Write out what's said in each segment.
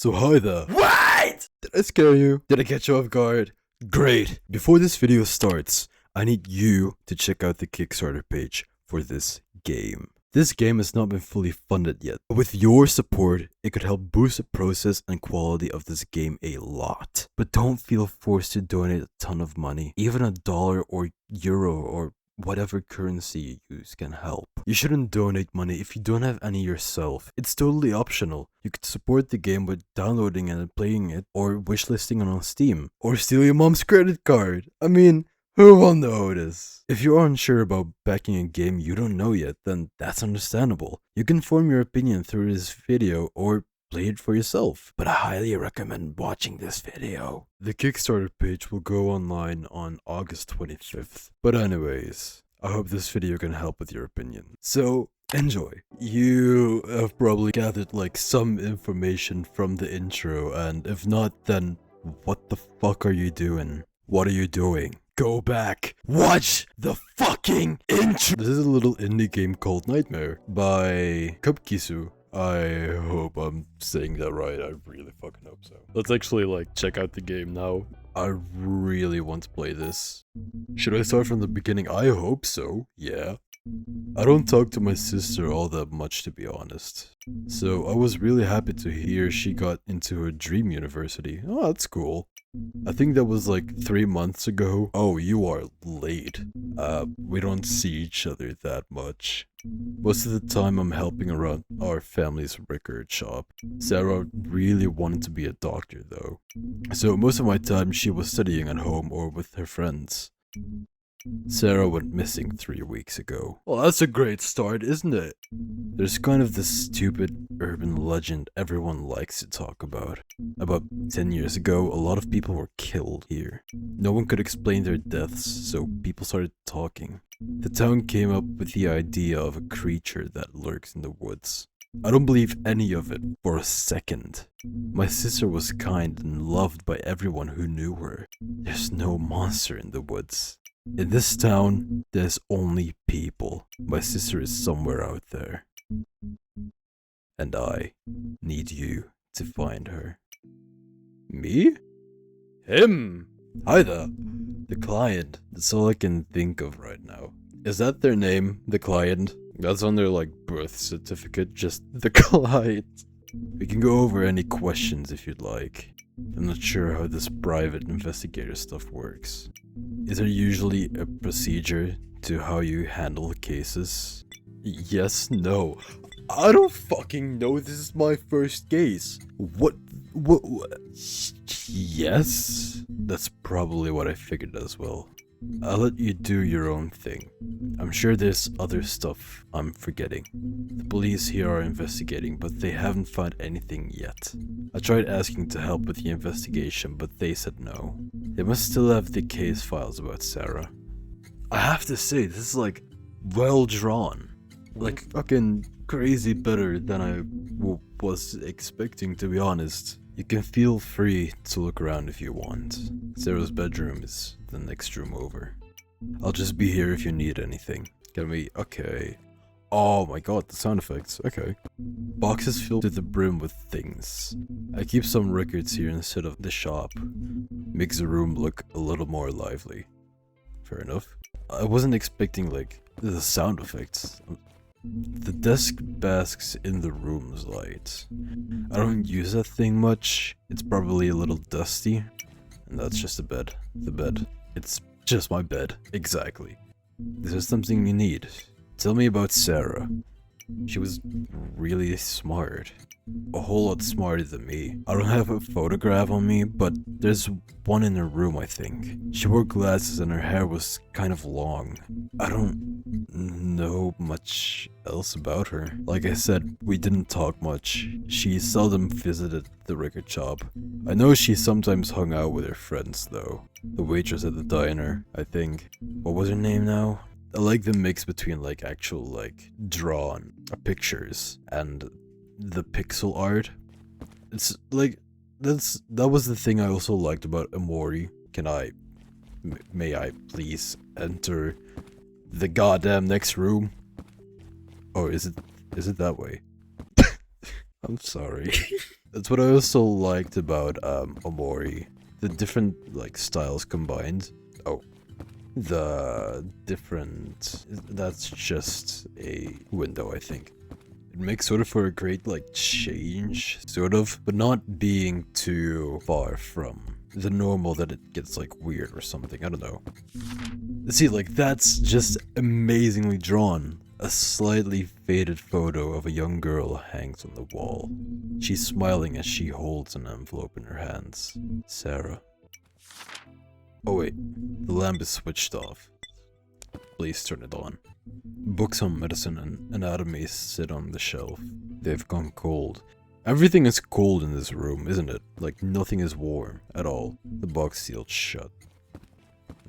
So hi there. What? Did I scare you? Did I catch you off guard? Great. Before this video starts, I need you to check out the Kickstarter page for this game. This game has not been fully funded yet. With your support, it could help boost the process and quality of this game a lot. But don't feel forced to donate a ton of money. Even $1 or euro or whatever currency you use can help. You shouldn't donate money if you don't have any yourself. It's totally optional. You could support the game by downloading it and playing it, or wishlisting it on Steam, or steal your mom's credit card. I mean, who will know this? If you're unsure about backing a game you don't know yet, then that's understandable. You can form your opinion through this video or play it for yourself, but I highly recommend watching this video. The Kickstarter page will go online on August 25th. But anyways, I hope this video can help with your opinion. So, enjoy. You have probably gathered like some information from the intro, and if not, then what the fuck are you doing? What are you doing? Go back, watch the fucking intro! This is a little indie game called Nightmare by Cupkisu. I hope I'm saying that right. I really fucking hope so. Let's actually like check out the game now. I really want to play this. Should I start from the beginning? I hope so. Yeah. I don't talk to my sister all that much, to be honest. So I was really happy to hear she got into her dream university. Oh, that's cool. I think that was like 3 months ago. Oh, you are late. We don't see each other that much. Most of the time I'm helping around our family's record shop. Sarah really wanted to be a doctor though. So most of my time she was studying at home or with her friends. Sarah went missing 3 weeks ago. Well, that's a great start, isn't it? There's kind of this stupid urban legend everyone likes to talk about. About 10 years ago, a lot of people were killed here. No one could explain their deaths, so people started talking. The town came up with the idea of a creature that lurks in the woods. I don't believe any of it for a second. My sister was kind and loved by everyone who knew her. There's no monster in the woods. In this town, there's only people. My sister is somewhere out there. And I need you to find her. Me? Him! Hi there. The client. That's all I can think of right now. Is that their name? The client? That's on their like birth certificate, just the client. We can go over any questions if you'd like. I'm not sure how this private investigator stuff works. Is there usually a procedure to how you handle cases? Yes, no. I don't fucking know, this is my first case. What? Yes? That's probably what I figured as well. I'll let you do your own thing. I'm sure there's other stuff I'm forgetting. The police here are investigating, but they haven't found anything yet. I tried asking to help with the investigation, but they said no. They must still have the case files about Sarah. I have to say, this is like well drawn. Like fucking crazy better than I was expecting, to be honest. You can feel free to look around if you want. Sarah's bedroom is the next room over. I'll just be here if you need anything. Can we? Okay. Oh my god, the sound effects. Okay. Boxes filled to the brim with things. I keep some records here instead of the shop. Makes the room look a little more lively. Fair enough. I wasn't expecting like the sound effects. The desk basks in the room's light. I don't use that thing much. It's probably a little dusty. And that's just a bed. The bed. It's just my bed. Exactly. This is something you need. Tell me about Sarah. She was really smart. A whole lot smarter than me. I don't have a photograph on me, but there's one in her room, I think. She wore glasses and her hair was kind of long. I don't know much else about her. Like I said, we didn't talk much. She seldom visited the record shop. I know she sometimes hung out with her friends though. The waitress at the diner, I think. What was her name now? I like the mix between like actual like drawn pictures and the pixel art. It's like that was the thing I also liked about Amori. May I please enter the goddamn next room? Or is it that way? I'm sorry. That's what I also liked about Omori. The different like styles combined. Oh, the different. That's just a window, I think. It makes sort of for a great like change, sort of, but not being too far from the normal that it gets like weird or something. I don't know. See, like that's just amazingly drawn. A slightly faded photo of a young girl hangs on the wall. She's smiling as she holds an envelope in her hands. Sarah. Oh wait, the lamp is switched off. Please turn it on. Books on medicine and anatomy sit on the shelf. They've gone cold. Everything is cold in this room, isn't it? Like nothing is warm at all. The box sealed shut.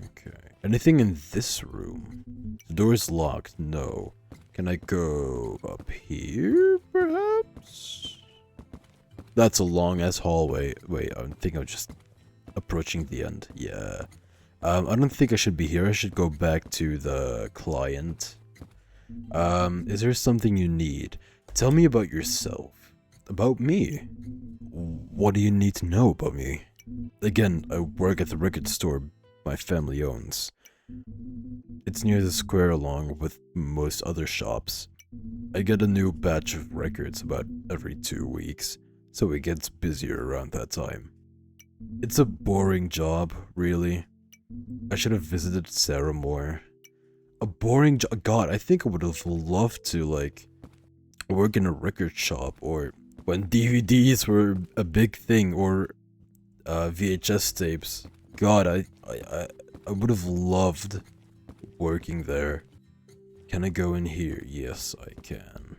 Okay. Anything in this room? The door is locked. No. Can I go up here, perhaps? That's a long-ass hallway. Wait, I think I'm just approaching the end. Yeah. I don't think I should be here. I should go back to the client. Is there something you need? Tell me about yourself. About me? What do you need to know about me? Again, I work at the record store my family owns. It's near the square along with most other shops. I get a new batch of records about every 2 weeks, so it gets busier around that time. It's a boring job, really. I should have visited Sarah more. A boring job? God, I think I would have loved to, like, work in a record shop, or when DVDs were a big thing, or VHS tapes. God, I would have loved working there. Can I go in here? Yes, I can.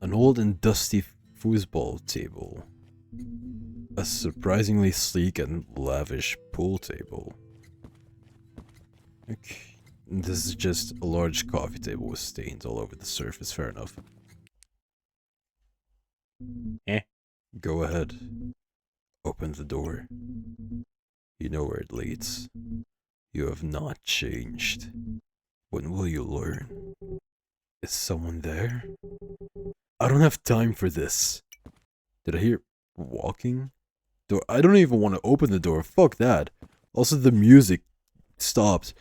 An old and dusty foosball table. A surprisingly sleek and lavish pool table. Okay. This is just a large coffee table with stains all over the surface. Fair enough. Go ahead. Open the door. You know where it leads. You have not changed. When will you learn? Is someone there? I don't have time for this. Did I hear walking? I don't even want to open the door. Fuck that. Also, the music stopped.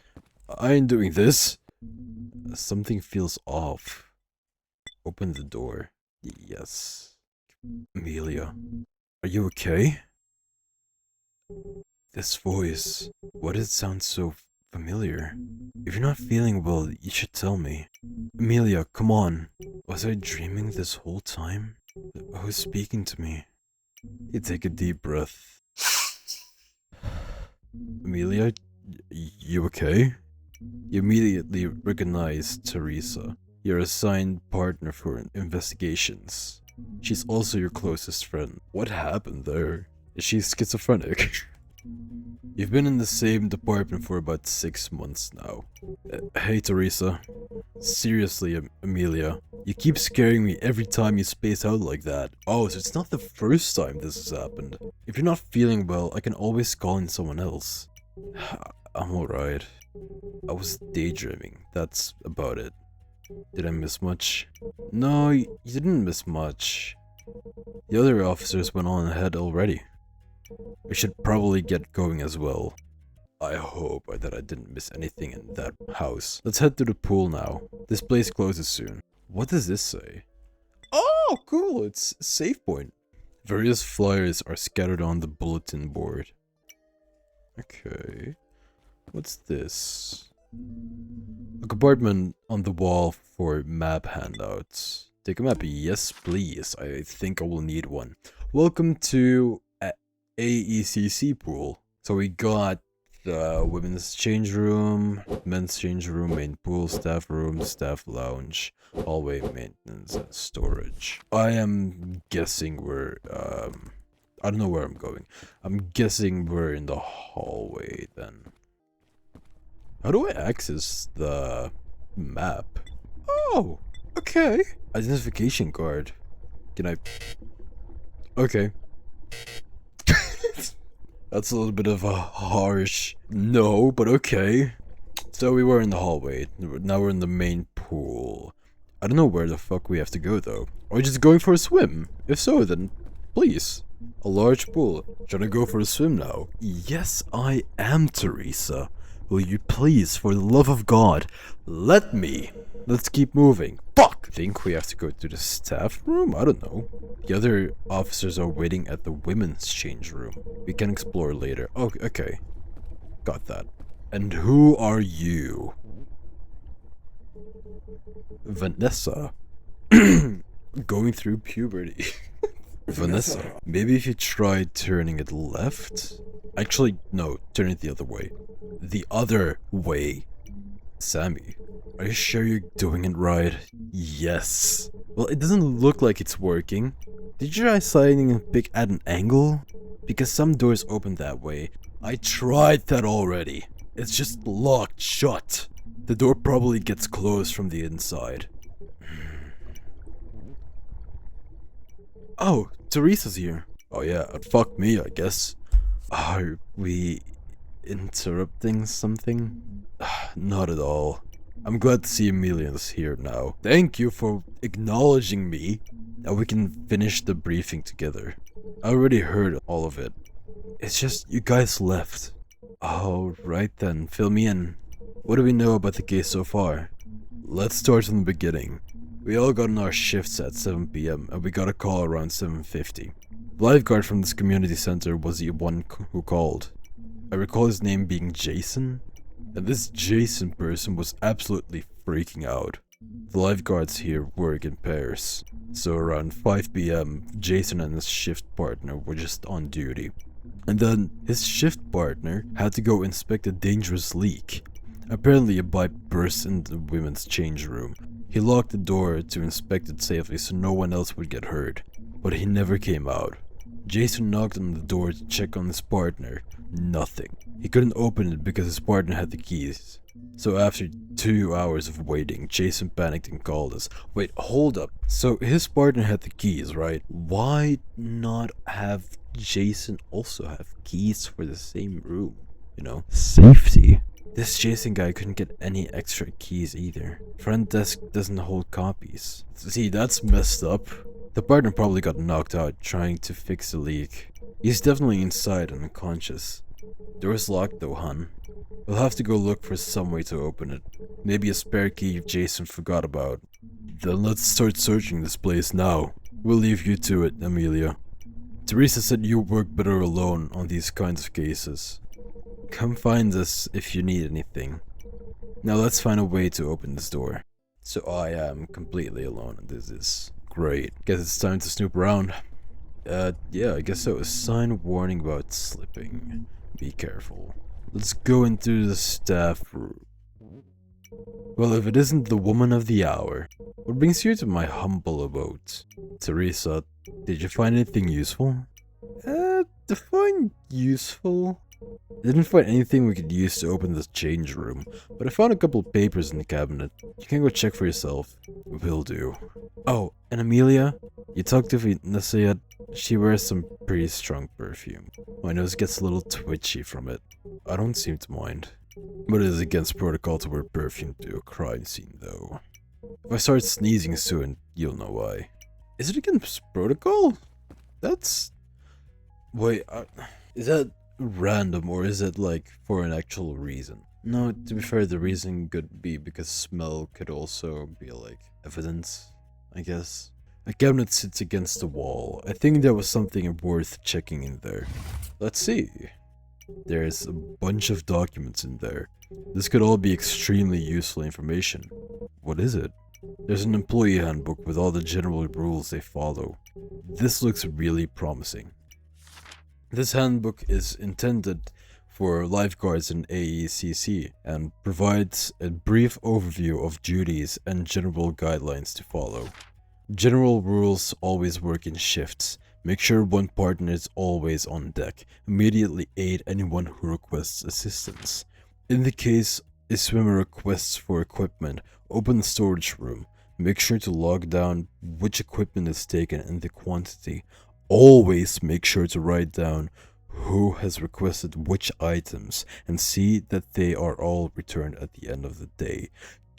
I ain't doing this. Something feels off. Open the door. Yes. Amelia, are you okay? This voice. Why does it sound so familiar? If you're not feeling well, you should tell me. Amelia, come on. Was I dreaming this whole time? Who's speaking to me? You take a deep breath. Amelia, you okay? You immediately recognize Teresa, your assigned partner for investigations. She's also your closest friend. What happened there? Is she schizophrenic? You've been in the same department for about 6 months now. Hey Teresa. Seriously, Amelia. You keep scaring me every time you space out like that. Oh, so it's not the first time this has happened. If you're not feeling well, I can always call in someone else. I'm alright. I was daydreaming. That's about it. Did I miss much? No, you didn't miss much. The other officers went on ahead already. We should probably get going as well. I hope that I didn't miss anything in that house. Let's head to the pool now. This place closes soon. What does this say? Oh, cool. It's a save point. Various flyers are scattered on the bulletin board. Okay. What's this? A compartment on the wall for map handouts. Take a map. Yes, please. I think I will need one. Welcome to AECC pool. So we got the women's change room, men's change room, main pool, staff room, staff lounge, hallway maintenance, and storage. I am guessing we're, I don't know where I'm going. I'm guessing we're in the hallway then. How do I access the map? Oh, okay. Identification card. Can I? Okay. That's a little bit of a harsh no, but okay. So we were in the hallway. Now we're in the main pool. I don't know where the fuck we have to go though. Are we just going for a swim? If so, then please. A large pool. Trying to go for a swim now? Yes, I am, Teresa. Will you please, for the love of God, let me? Let's keep moving. Fuck! Think we have to go to the staff room? I don't know. The other officers are waiting at the women's change room. We can explore later. Oh, okay. Got that. And who are you? Vanessa. Going through puberty. Vanessa. Maybe if you try turning it left? Actually, no. Turn it the other way. The other way. Sammy. Are you sure you're doing it right? Yes. Well, it doesn't look like it's working. Did you try sliding a pick at an angle? Because some doors open that way. I tried that already. It's just locked shut. The door probably gets closed from the inside. Oh, Teresa's here. Oh yeah, fuck me, I guess. Are we interrupting something? Not at all. I'm glad to see Emilia's here now. Thank you for acknowledging me. Now we can finish the briefing together. I already heard all of it. It's just you guys left. Oh, right then. Fill me in. What do we know about the case so far? Let's start from the beginning. We all got on our shifts at 7 PM and we got a call around 7:50. The lifeguard from this community center was the one who called. I recall his name being Jason, and this Jason person was absolutely freaking out. The lifeguards here work in pairs, so around 5 PM, Jason and his shift partner were just on duty. And then his shift partner had to go inspect a dangerous leak. Apparently a pipe burst in the women's change room. He locked the door to inspect it safely so no one else would get hurt, but he never came out. Jason knocked on the door to check on his partner. Nothing. He couldn't open it because his partner had the keys. So after 2 hours of waiting, Jason panicked and called us. Wait, hold up. So his partner had the keys, right? Why not have Jason also have keys for the same room? You know? Safety. This Jason guy couldn't get any extra keys either. Front desk doesn't hold copies. See, that's messed up. The partner probably got knocked out trying to fix the leak. He's definitely inside and unconscious. Door's locked though, hun. We'll have to go look for some way to open it. Maybe a spare key Jason forgot about. Then let's start searching this place now. We'll leave you to it, Amelia. Teresa said you work better alone on these kinds of cases. Come find us if you need anything. Now let's find a way to open this door. So I am completely alone and this is great. Guess it's time to snoop around. Yeah, I guess so. A sign warning about slipping. Be careful. Let's go into the staff room. Well, if it isn't the woman of the hour, what brings you to my humble abode? Teresa, did you find anything useful? Define useful? I didn't find anything we could use to open this change room, but I found a couple papers in the cabinet. You can go check for yourself. Will do. Oh, and Amelia? You talked to Vanessa yet? She wears some pretty strong perfume. My nose gets a little twitchy from it. I don't seem to mind. But it is against protocol to wear perfume to a crime scene though. If I start sneezing soon, you'll know why. Is it against protocol? That's... Wait, is that random or is it like for an actual reason? No, to be fair, the reason could be because smell could also be like evidence, I guess. A cabinet sits against the wall. I think there was something worth checking in there. Let's see. There's a bunch of documents in there. This could all be extremely useful information. What is it? There's an employee handbook with all the general rules they follow. This looks really promising. This handbook is intended for lifeguards in AECC and provides a brief overview of duties and general guidelines to follow. General rules always work in shifts. Make sure one partner is always on deck. Immediately aid anyone who requests assistance. In the case a swimmer requests for equipment, open the storage room. Make sure to log down which equipment is taken and the quantity. Always make sure to write down who has requested which items and see that they are all returned at the end of the day.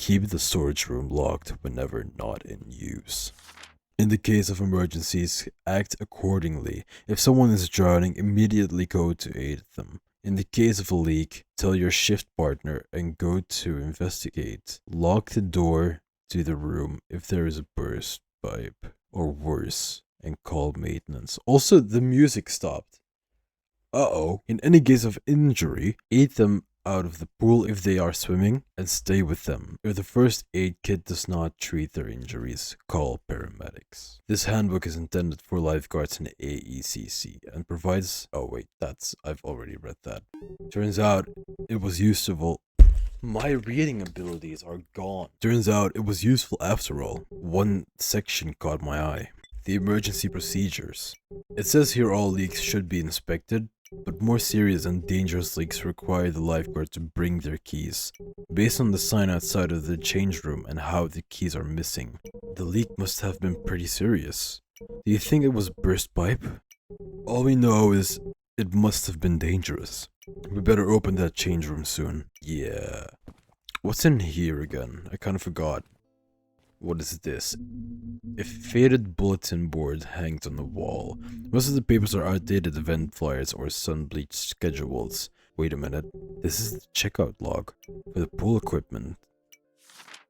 keep the storage room locked whenever not in use. In the case of emergencies, act accordingly. If someone is drowning, immediately go to aid them. In the case of a leak, tell your shift partner and go to investigate. Lock the door to the room if there is a burst pipe or worse, and call maintenance. Also, the music stopped. Uh-oh. In any case of injury, aid them out of the pool if they are swimming and stay with them. If the first aid kit does not treat their injuries, call paramedics. This handbook is intended for lifeguards in AECC and provides... Oh wait, I've already read that. Turns out it was useful. My reading abilities are gone. Turns out it was useful after all. One section caught my eye. The emergency procedures. It says here all leaks should be inspected, but more serious and dangerous leaks require the lifeguard to bring their keys. Based on the sign outside of the change room and how the keys are missing, the leak must have been pretty serious. Do you think it was burst pipe? All we know is it must have been dangerous. We better open that change room soon. Yeah. What's in here again? I kind of forgot. What is this? A faded bulletin board hangs on the wall. Most of the papers are outdated event flyers or sun-bleached schedules. Wait a minute. This is the checkout log for the pool equipment.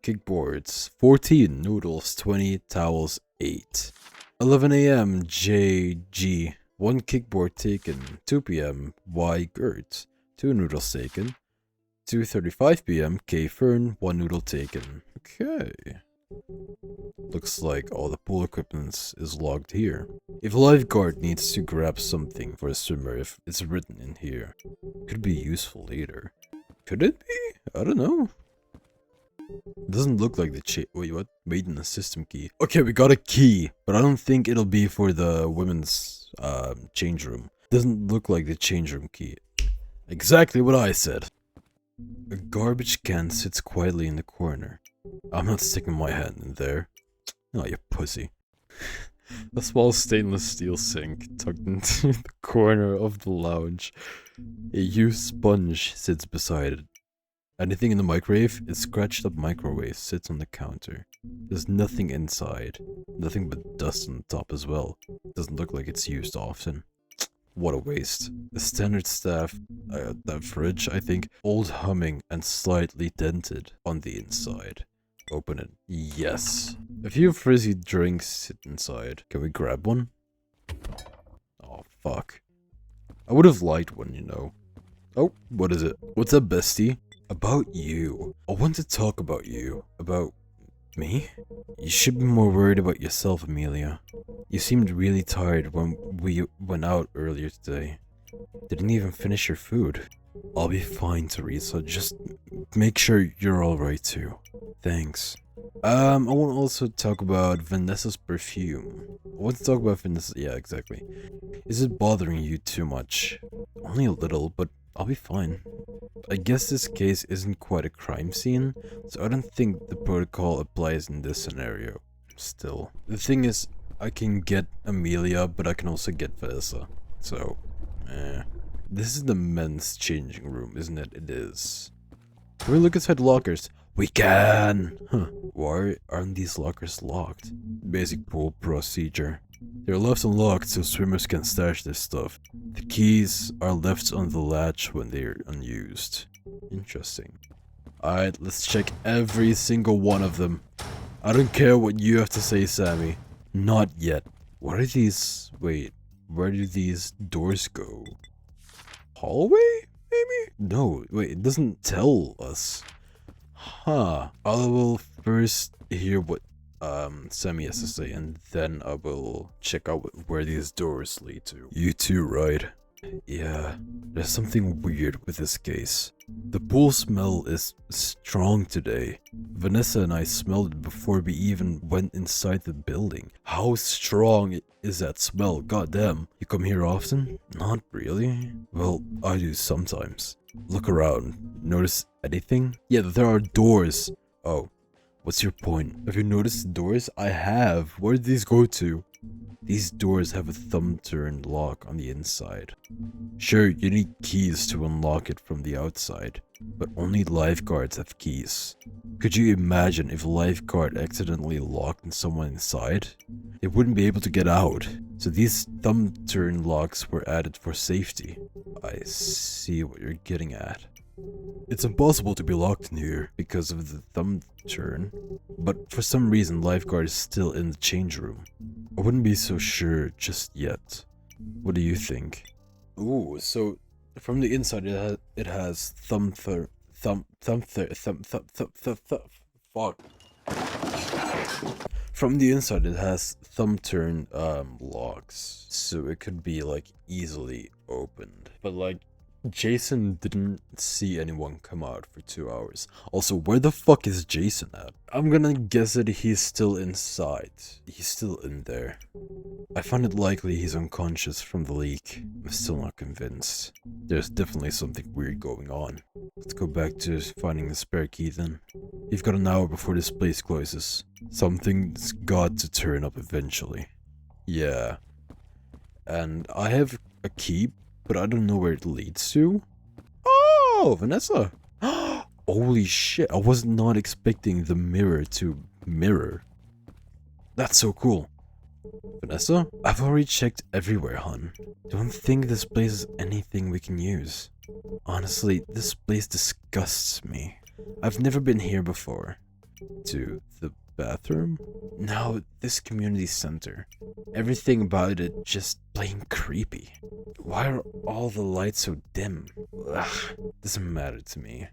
Kickboards. 14 noodles, 20 towels, 8. 11 AM JG. 1 kickboard taken. 2 PM Y Gert. 2 noodles taken. 2:35 PM K Fern. 1 noodle taken. Okay. Looks like all the pool equipment is logged here. If a lifeguard needs to grab something for a swimmer, if it's written in here, could be useful later. Could it be? I don't know. It doesn't look like the wait, what? Maintenance system key. Okay, we got a key, but I don't think it'll be for the women's change room. Doesn't look like the change room key. Exactly what I said. A garbage can sits quietly in the corner. I'm not sticking my hand in there. Oh, you pussy. A small stainless steel sink tucked into the corner of the lounge. A used sponge sits beside it. Anything in the microwave? A scratched up microwave sits on the counter. There's nothing inside. Nothing but dust on the top as well. Doesn't look like it's used often. What a waste. The standard that fridge, I think, old humming and slightly dented on the inside. Open it. Yes. A few frizzy drinks sit inside. Can we grab one? Oh, fuck. I would have liked one, you know. Oh, what is it? What's up, bestie? About you. I want to talk about you. About me? You should be more worried about yourself, Amelia. You seemed really tired when we went out earlier today. Didn't even finish your food. I'll be fine, Teresa. Just make sure you're alright too. Thanks. I want to also talk about Vanessa's perfume. I want to talk about Vanessa. Yeah, exactly. Is it bothering you too much? Only a little, but I'll be fine. I guess this case isn't quite a crime scene, so I don't think the protocol applies in this scenario. Still. The thing is, I can get Amelia, but I can also get Vanessa. So, This is the men's changing room, isn't it? It is. Can we look inside the lockers? We can! Huh. Why aren't these lockers locked? Basic pool procedure. They're left unlocked so swimmers can stash their stuff. The keys are left on the latch when they're unused. Interesting. Alright, let's check every single one of them. I don't care what you have to say, Sammy. Not yet. What are these... Wait, where do these doors go? Hallway? Maybe? No, wait, it doesn't tell us. Huh. I will first hear what Sammy has to say, and then I will check out where these doors lead to. You too, right? Yeah, there's something weird with this case. The pool smell is strong today. Vanessa and I smelled it before we even went inside the building. How strong is that smell? Goddamn. You come here often? Not really. Well, I do sometimes. Look around. Notice anything? Yeah, there are doors. Oh, what's your point? Have you noticed the doors? I have. Where did these go to? These doors have a thumb-turned lock on the inside. Sure, you need keys to unlock it from the outside, but only lifeguards have keys. Could you imagine if a lifeguard accidentally locked someone inside? They wouldn't be able to get out. So these thumb-turn locks were added for safety. I see what you're getting at. It's impossible to be locked in here because of the thumb turn, but for some reason lifeguard is still in the change room. I wouldn't be so sure just yet. What do you think? Ooh, so from the inside it has fuck. From the inside it has thumb turn locks, so it could be like easily opened. But like Jason didn't see anyone come out for 2 hours. Also, where the fuck is Jason at? I'm gonna guess that he's still inside. He's still in there. I find it likely he's unconscious from the leak. I'm still not convinced. There's definitely something weird going on. Let's go back to finding the spare key then. You've got an hour before this place closes. Something's got to turn up eventually. Yeah. And I have a key, but I don't know where it leads to. Oh, Vanessa. Holy shit, I was not expecting the mirror to mirror. That's so cool. Vanessa, I've already checked everywhere, hon. Don't think this place is anything we can use. Honestly, this place disgusts me. I've never been here before. To the bathroom? No, this community center. Everything about it just plain creepy. Why are all the lights so dim? Ugh, doesn't matter to me.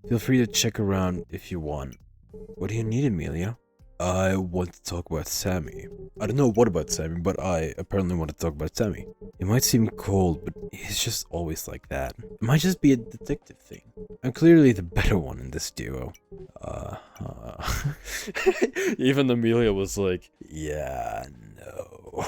Feel free to check around if you want. What do you need, Amelia? I want to talk about Sammy. I don't know what about Sammy, but I apparently want to talk about Sammy. It might seem cold, but he's just always like that. It might just be a detective thing. I'm clearly the better one in this duo. Even Amelia was like, yeah, no.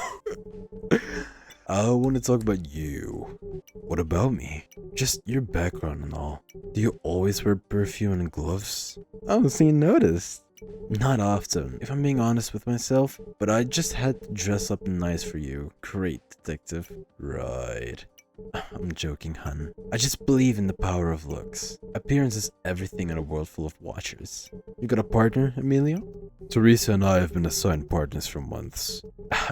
I want to talk about you. What about me? Just your background and all. Do you always wear perfume and gloves? Oh, so you noticed. Not often, if I'm being honest with myself, but I just had to dress up nice for you. Great, detective. Right. I'm joking, hun. I just believe in the power of looks. Appearance is everything in a world full of watchers. You got a partner, Amelia? Teresa and I have been assigned partners for months.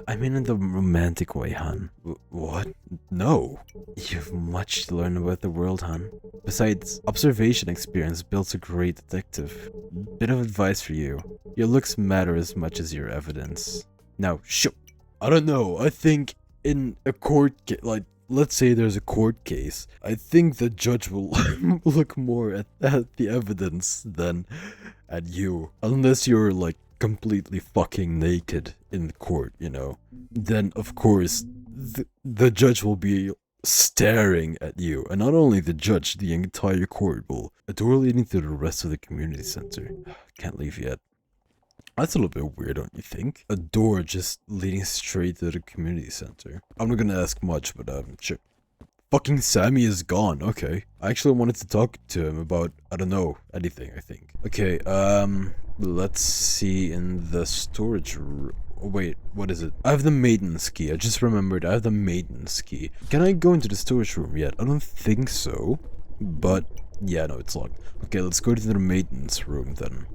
I mean in the romantic way, hun. What? No. You've much to learn about the world, hun. Besides, observation experience builds a great detective. Bit of advice for you. Your looks matter as much as your evidence. Now, shoo. I don't know. I think in a court case, like, let's say there's a court case, I think the judge will look more at the evidence than at you. Unless you're like completely fucking naked in the court, you know. Then of course the judge will be staring at you. And not only the judge, the entire court will. A door leading to the rest of the community center. Can't leave yet. That's a little bit weird, don't you think? A door just leading straight to the community center. I'm not gonna ask much, but sure. Fucking Sammy is gone, okay. I actually wanted to talk to him about, I don't know, anything, I think. Okay, let's see in the storage room. Oh, wait, what is it? I have the maintenance key. I just remembered I have the maintenance key. Can I go into the storage room yet? I don't think so. But, yeah, no, it's locked. Okay, let's go to the maintenance room then.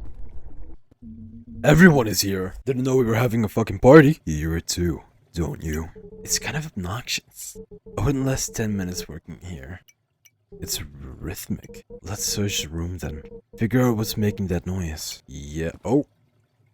Everyone is here. Didn't know we were having a fucking party. You're too, don't you? It's kind of obnoxious. I wouldn't last 10 minutes working here. It's rhythmic. Let's search the room then. Figure out what's making that noise. Yeah. Oh.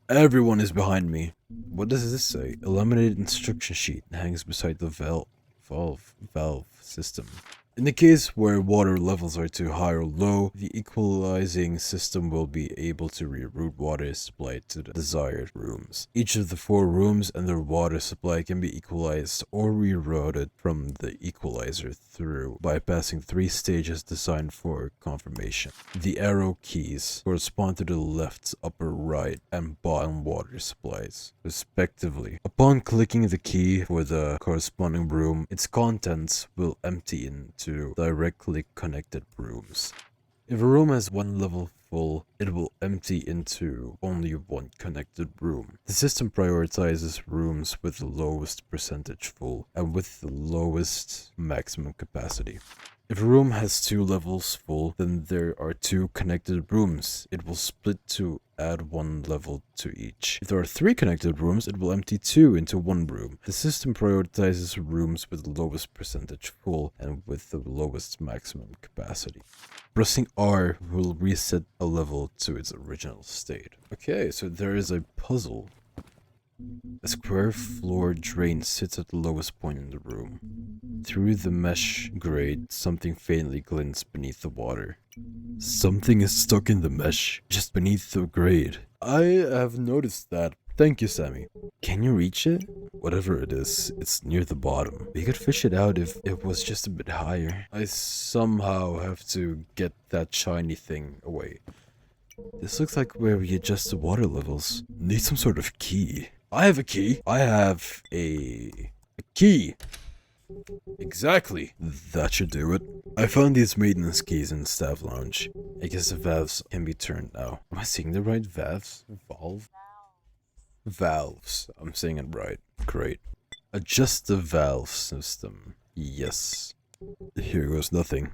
Everyone is behind me. What does this say? A laminated instruction sheet hangs beside the valve system. In the case where water levels are too high or low, the equalizing system will be able to reroute water supply to the desired rooms. Each of the 4 rooms and their water supply can be equalized or rerouted from the equalizer through bypassing 3 stages designed for confirmation. The arrow keys correspond to the left, upper right, and bottom water supplies, respectively. Upon clicking the key for the corresponding room, its contents will empty into directly connected rooms. If a room has one level full, it will empty into only one connected room. The system prioritizes rooms with the lowest percentage full and with the lowest maximum capacity. If a room has 2 levels full, then there are 2 connected rooms. It will split to add 1 level to each. If there are 3 connected rooms, it will empty 2 into 1 room. The system prioritizes rooms with the lowest percentage full and with the lowest maximum capacity. Pressing R will reset a level to its original state. Okay, so there is a puzzle. A square floor drain sits at the lowest point in the room. Through the mesh grate, something faintly glints beneath the water. Something is stuck in the mesh, just beneath the grate. I have noticed that. Thank you, Sammy. Can you reach it? Whatever it is, it's near the bottom. We could fish it out if it was just a bit higher. I somehow have to get that shiny thing away. This looks like where we adjust the water levels. Need some sort of key. I have a key. I have a key. Exactly. That should do it. I found these maintenance keys in the staff lounge. I guess the valves can be turned now. Am I saying the right valves? Valves. I'm saying it right. Great. Adjust the valve system. Yes. Here goes nothing.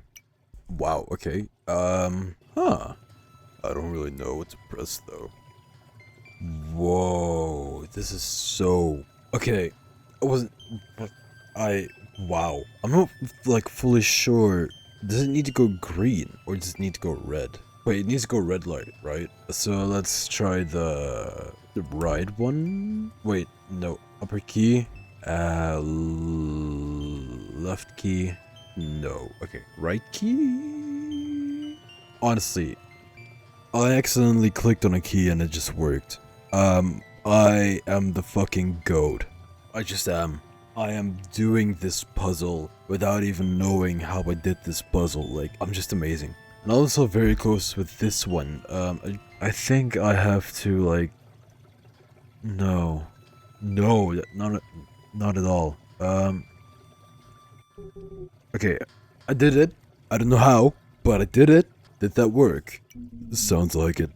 Wow, okay. Huh. I don't really know what to press though. Whoa, this is so... Okay, I wasn't... Wow. I'm not, like, fully sure. Does it need to go green, or does it need to go red? Wait, it needs to go red light, right? So let's try the right one? Wait, no. Upper key. Left key. No. Okay, right key? Honestly, I accidentally clicked on a key and it just worked. I am the fucking goat. I just am. I am doing this puzzle without even knowing how I did this puzzle. Like, I'm just amazing. And also very close with this one. I think I have to, like... No. No, not at all. Okay, I did it. I don't know how, but I did it. Did that work? Sounds like it.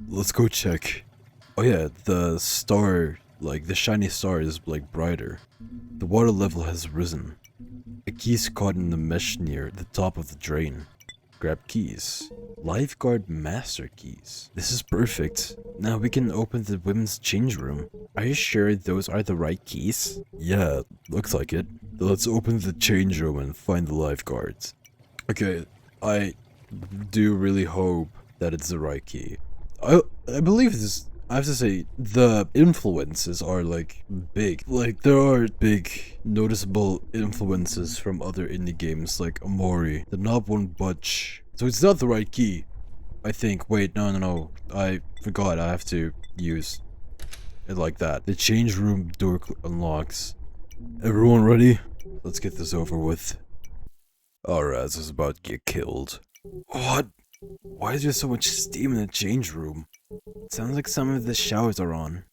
Let's go check. Oh yeah, the star, like the shiny star is like brighter. The water level has risen. A key's caught in the mesh near the top of the drain. Grab keys. Lifeguard master keys. This is perfect. Now we can open the women's change room. Are you sure those are the right keys? Yeah, looks like it. Let's open the change room and find the lifeguards. Okay, I do really hope that it's the right key. I believe this. I have to say, the influences are like big. Like, there are big noticeable influences from other indie games like Amori. The knob won't budge. So it's not the right key. I think. Wait, no. I forgot. I have to use it like that. The change room door unlocks. Everyone ready? Let's get this over with. Our ass is about to get killed. What? Why is there so much steam in the change room? It sounds like some of the showers are on.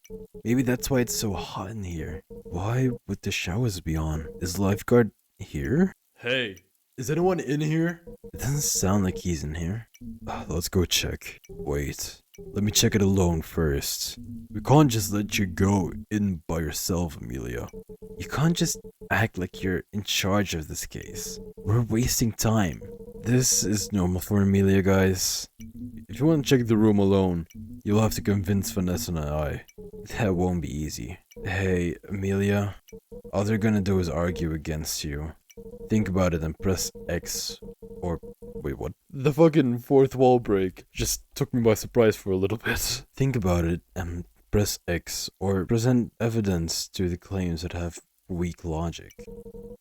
Maybe that's why it's so hot in here. Why would the showers be on? Is the lifeguard here? Hey, is anyone in here? It doesn't sound like he's in here. Let's go check. Wait, let me check it alone first. We can't just let you go in by yourself, Amelia. You can't just act like you're in charge of this case. We're wasting time. This is normal for Amelia, guys. If you want to check the room alone, you'll have to convince Vanessa and I. That won't be easy. Hey, Amelia. All they're gonna do is argue against you. Think about it and press X. Or, wait, what? The fucking fourth wall break just took me by surprise for a little bit. Think about it and press X, or present evidence to the claims that have weak logic.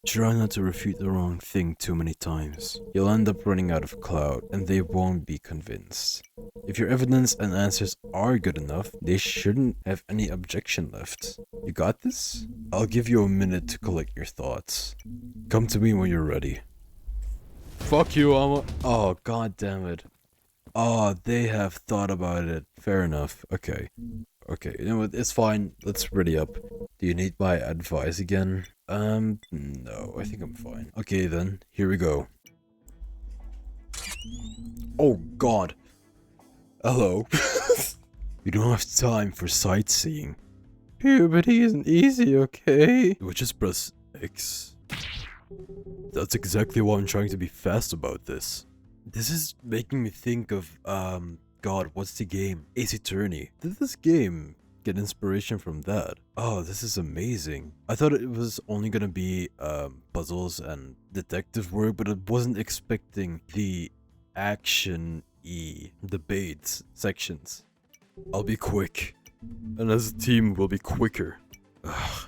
Try not to refute the wrong thing too many times. You'll end up running out of clout, and they won't be convinced. If your evidence and answers are good enough, they shouldn't have any objection left. You got this? I'll give you a minute to collect your thoughts. Come to me when you're ready. Fuck you, Oh, god damn it. Oh, they have thought about it. Fair enough. Okay. Okay, you know what? It's fine. Let's ready up. Do you need my advice again? No, I think I'm fine. Okay then, here we go. Oh god. Hello. We don't have time for sightseeing. Puberty isn't easy, okay? We just press X. That's exactly why I'm trying to be fast about this. This is making me think of, God, what's the game? Ace Attorney. Did this game get inspiration from that? Oh, this is amazing. I thought it was only gonna be, puzzles and detective work, but I wasn't expecting the action-y debates sections. I'll be quick. And as a team, we'll be quicker. Ugh.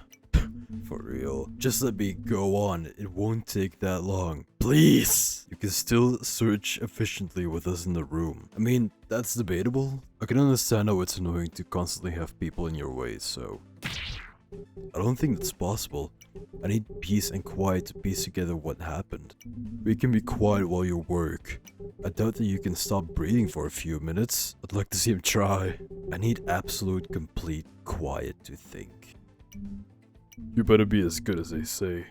For real. Just let me go on. It won't take that long. Please! You can still search efficiently with us in the room. I mean, that's debatable. I can understand how it's annoying to constantly have people in your way, so... I don't think that's possible. I need peace and quiet to piece together what happened. We can be quiet while you work. I doubt that you can stop breathing for a few minutes. I'd like to see him try. I need absolute, complete quiet to think. You better be as good as they say.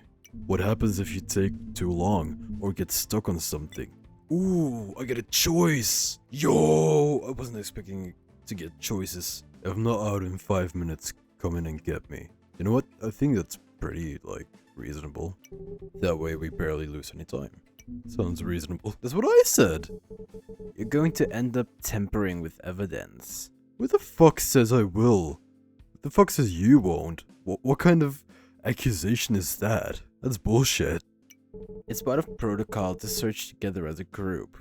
What happens if you take too long or get stuck on something? Ooh, I get a choice! Yo! I wasn't expecting to get choices. If I'm not out in 5 minutes, come in and get me. You know what? I think that's pretty, like, reasonable. That way we barely lose any time. Sounds reasonable. That's what I said! You're going to end up tampering with evidence. Who the fuck says I will? Who the fuck says you won't? What kind of accusation is that? That's bullshit. It's part of protocol to search together as a group.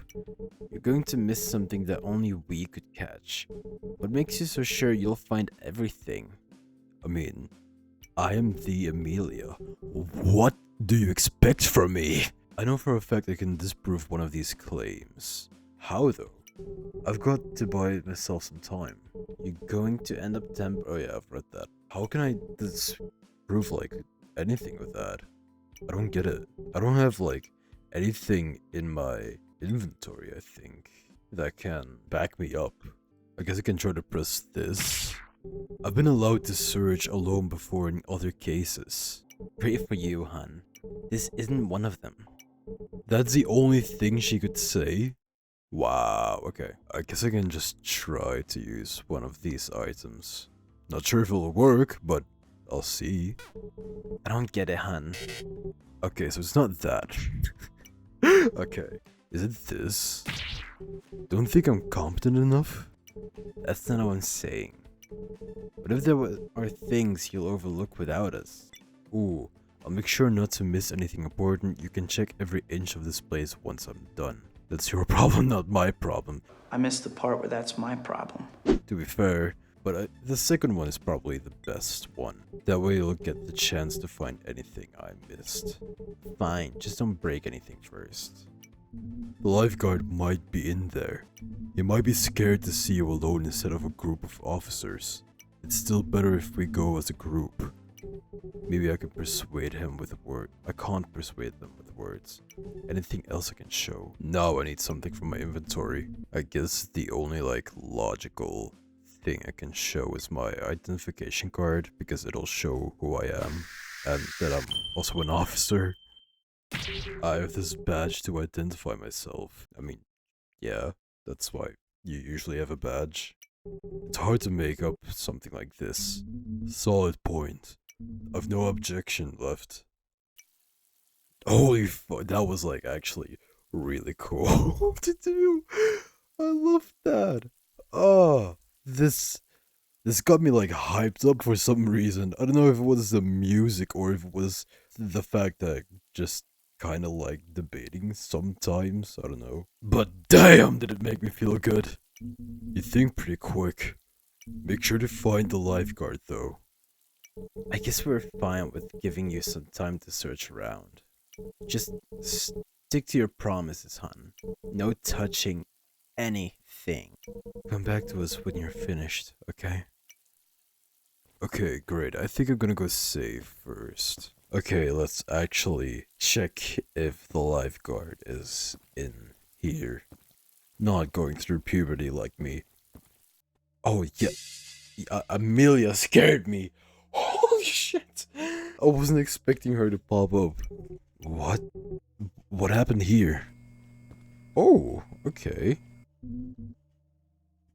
You're going to miss something that only we could catch. What makes you so sure you'll find everything? I mean, I am the Amelia. What do you expect from me? I know for a fact I can disprove one of these claims. How though? I've got to buy myself some time. You're going to end up oh yeah, I've read that. How can I disprove like anything with that? I don't get it. I don't have like anything in my inventory, I think, that can back me up. I guess I can try to press this. I've been allowed to search alone before in other cases. Great for you, hun. This isn't one of them. That's the only thing she could say? Wow, okay. I guess I can just try to use one of these items. Not sure if it'll work, but I'll see. I don't get it, hun. Okay, so it's not that. Okay. Is it this? Don't think I'm competent enough? That's not what I'm saying. What if there are things you'll overlook without us? Ooh, I'll make sure not to miss anything important. You can check every inch of this place once I'm done. That's your problem, not my problem. I missed the part where that's my problem. To be fair, but the second one is probably the best one. That way you'll get the chance to find anything I missed. Fine, just don't break anything first. The lifeguard might be in there. He might be scared to see you alone instead of a group of officers. It's still better if we go as a group. Maybe I can persuade him with a word. I can't persuade them with words. Anything else I can show? Now I need something from my inventory. I guess the only like logical thing I can show is my identification card because it'll show who I am and that I'm also an officer. I have this badge to identify myself. I mean, yeah, that's why you usually have a badge. It's hard to make up something like this. Solid point. I've no objection left. Holy fuck, that was like actually really cool to do. I love that. Oh, this got me like hyped up for some reason. I don't know if it was the music or if it was the fact that I just kind of like debating sometimes. I don't know. But damn, did it make me feel good. You think pretty quick. Make sure to find the lifeguard though. I guess we're fine with giving you some time to search around. Just stick to your promises, hon. No touching anything. Come back to us when you're finished, okay? Okay, great. I think I'm gonna go save first. Okay, let's actually check if the lifeguard is in here. Not going through puberty like me. Oh, yeah. Amelia scared me. Holy shit. I wasn't expecting her to pop up. What? What happened here? Oh, okay.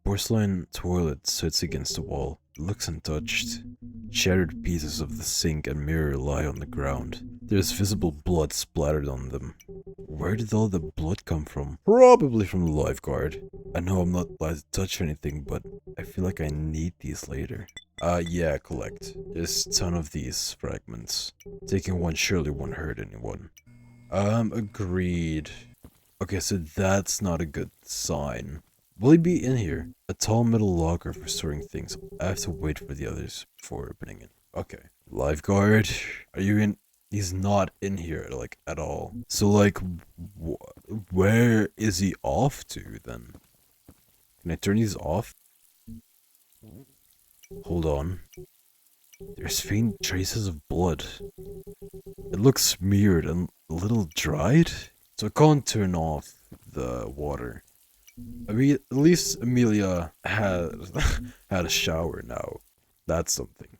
porcelain toilet sits against the wall. It looks untouched. Shattered pieces of the sink and mirror lie on the ground. There's visible blood splattered on them. Where did all the blood come from? Probably from the lifeguard. I know I'm not allowed to touch anything, but I feel like I need these later. Yeah, collect. There's a ton of these fragments. Taking one surely won't hurt anyone. Agreed. Okay, so that's not a good sign. Will he be in here? A tall metal locker for storing things. I have to wait for the others before opening it. Okay. Lifeguard, are you in? He's not in here, like, at all. So, like, where is he off to, then? Can I turn these off? Hold on. There's faint traces of blood. It looks smeared and a little dried. So I can't turn off the water. I mean, at least Amelia has had a shower now. That's something.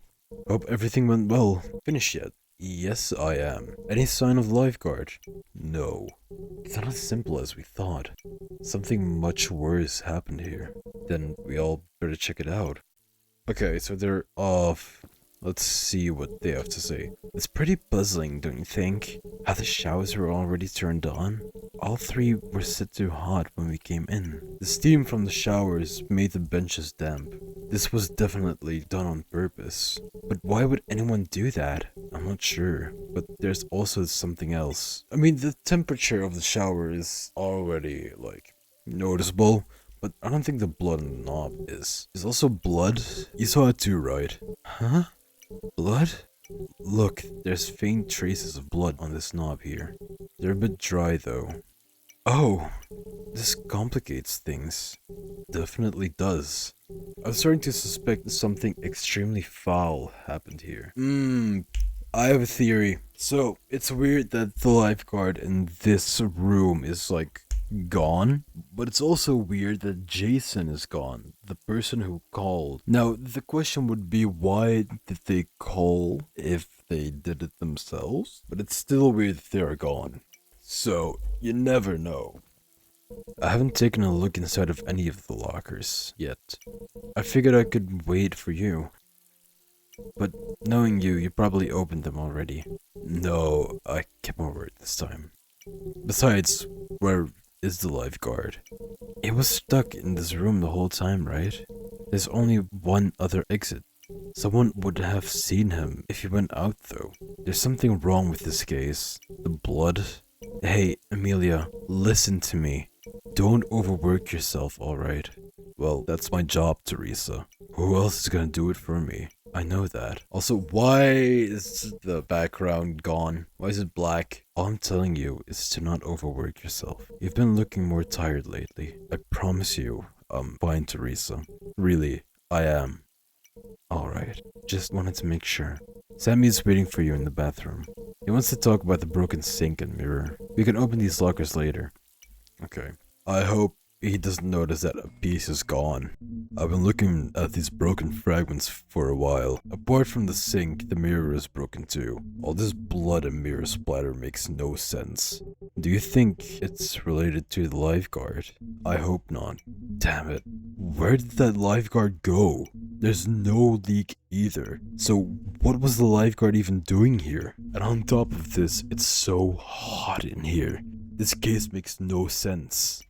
Hope everything went well. Finished yet? Yes, I am. Any sign of lifeguard? No. It's not as simple as we thought. Something much worse happened here. Then we all better check it out. Okay, so they're off. Let's see what they have to say. It's pretty puzzling, don't you think? How the showers were already turned on? All three were set too hot when we came in. The steam from the showers made the benches damp. This was definitely done on purpose. But why would anyone do that? I'm not sure. But there's also something else. I mean, the temperature of the shower is already, like, noticeable. But I don't think the blood on the knob is. There's also blood. You saw it too, right? Huh? Blood? Look, there's faint traces of blood on this knob here. They're a bit dry though. Oh, this complicates things. Definitely does. I'm starting to suspect something extremely foul happened here. I have a theory. So, it's weird that the lifeguard in this room is like gone, but it's also weird that Jason is gone, the person who called. Now, the question would be, why did they call if they did it themselves? But it's still weird that they are gone. So, you never know. I haven't taken a look inside of any of the lockers yet. I figured I could wait for you. But knowing you, you probably opened them already. No, I kept my word this time. Besides, where is the lifeguard? He was stuck in this room the whole time, right? There's only one other exit. Someone would have seen him if he went out though. There's something wrong with this case. The blood. Hey, Amelia, listen to me. Don't overwork yourself, alright? Well, that's my job, Teresa. Who else is gonna do it for me? I know that. Also, why is the background gone? Why is it black? All I'm telling you is to not overwork yourself. You've been looking more tired lately. I promise you, I'm fine, Teresa. Really, I am. Alright, just wanted to make sure. Sammy is waiting for you in the bathroom. He wants to talk about the broken sink and mirror. We can open these lockers later. Okay. I hope he doesn't notice that a piece is gone. I've been looking at these broken fragments for a while. Apart from the sink, the mirror is broken too. All this blood and mirror splatter makes no sense. Do you think it's related to the lifeguard? I hope not. Damn it. Where did that lifeguard go? There's no leak either. So what was the lifeguard even doing here? And on top of this, it's so hot in here. This case makes no sense.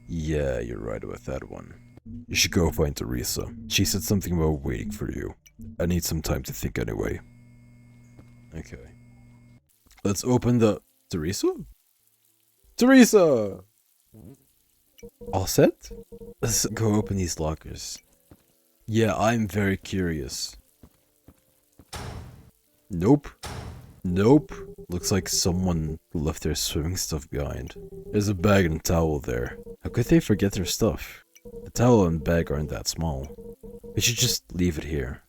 Yeah, you're right about that one. You should go find Teresa. She said something about waiting for you. I need some time to think anyway. Okay. Let's open the... Teresa? Teresa! All set? Let's go open these lockers. Yeah, I'm very curious. Nope. Nope. Looks like someone left their swimming stuff behind. There's a bag and a towel there. How could they forget their stuff? The towel and bag aren't that small. We should just leave it here.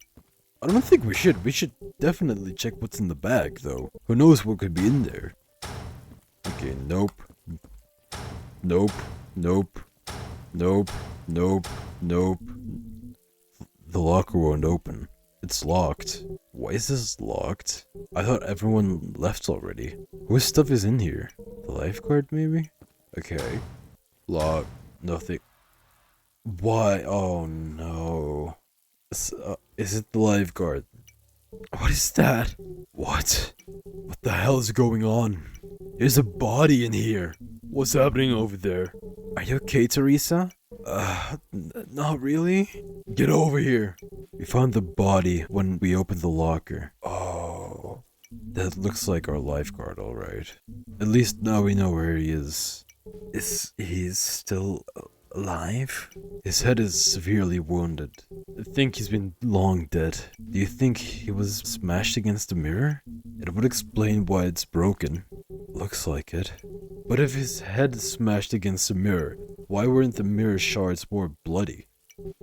I don't think we should. We should definitely check what's in the bag, though. Who knows what could be in there? Okay, nope. Nope. Nope. Nope. Nope. Nope. The locker won't open. It's locked. Why is this locked? I thought everyone left already. Whose stuff is in here? The lifeguard, maybe? Okay. Lock. Nothing. Why? Oh no. Is it the lifeguard? What is that? What? What the hell is going on? There's a body in here. What's happening over there? Are you okay, Teresa? Not really. Get over here. We found the body when we opened the locker. Oh, that looks like our lifeguard, alright. At least now we know where he is. Is he still alive? His head is severely wounded. I think he's been long dead. Do you think he was smashed against the mirror? It would explain why it's broken. Looks like it. But if his head is smashed against the mirror, why weren't the mirror shards more bloody?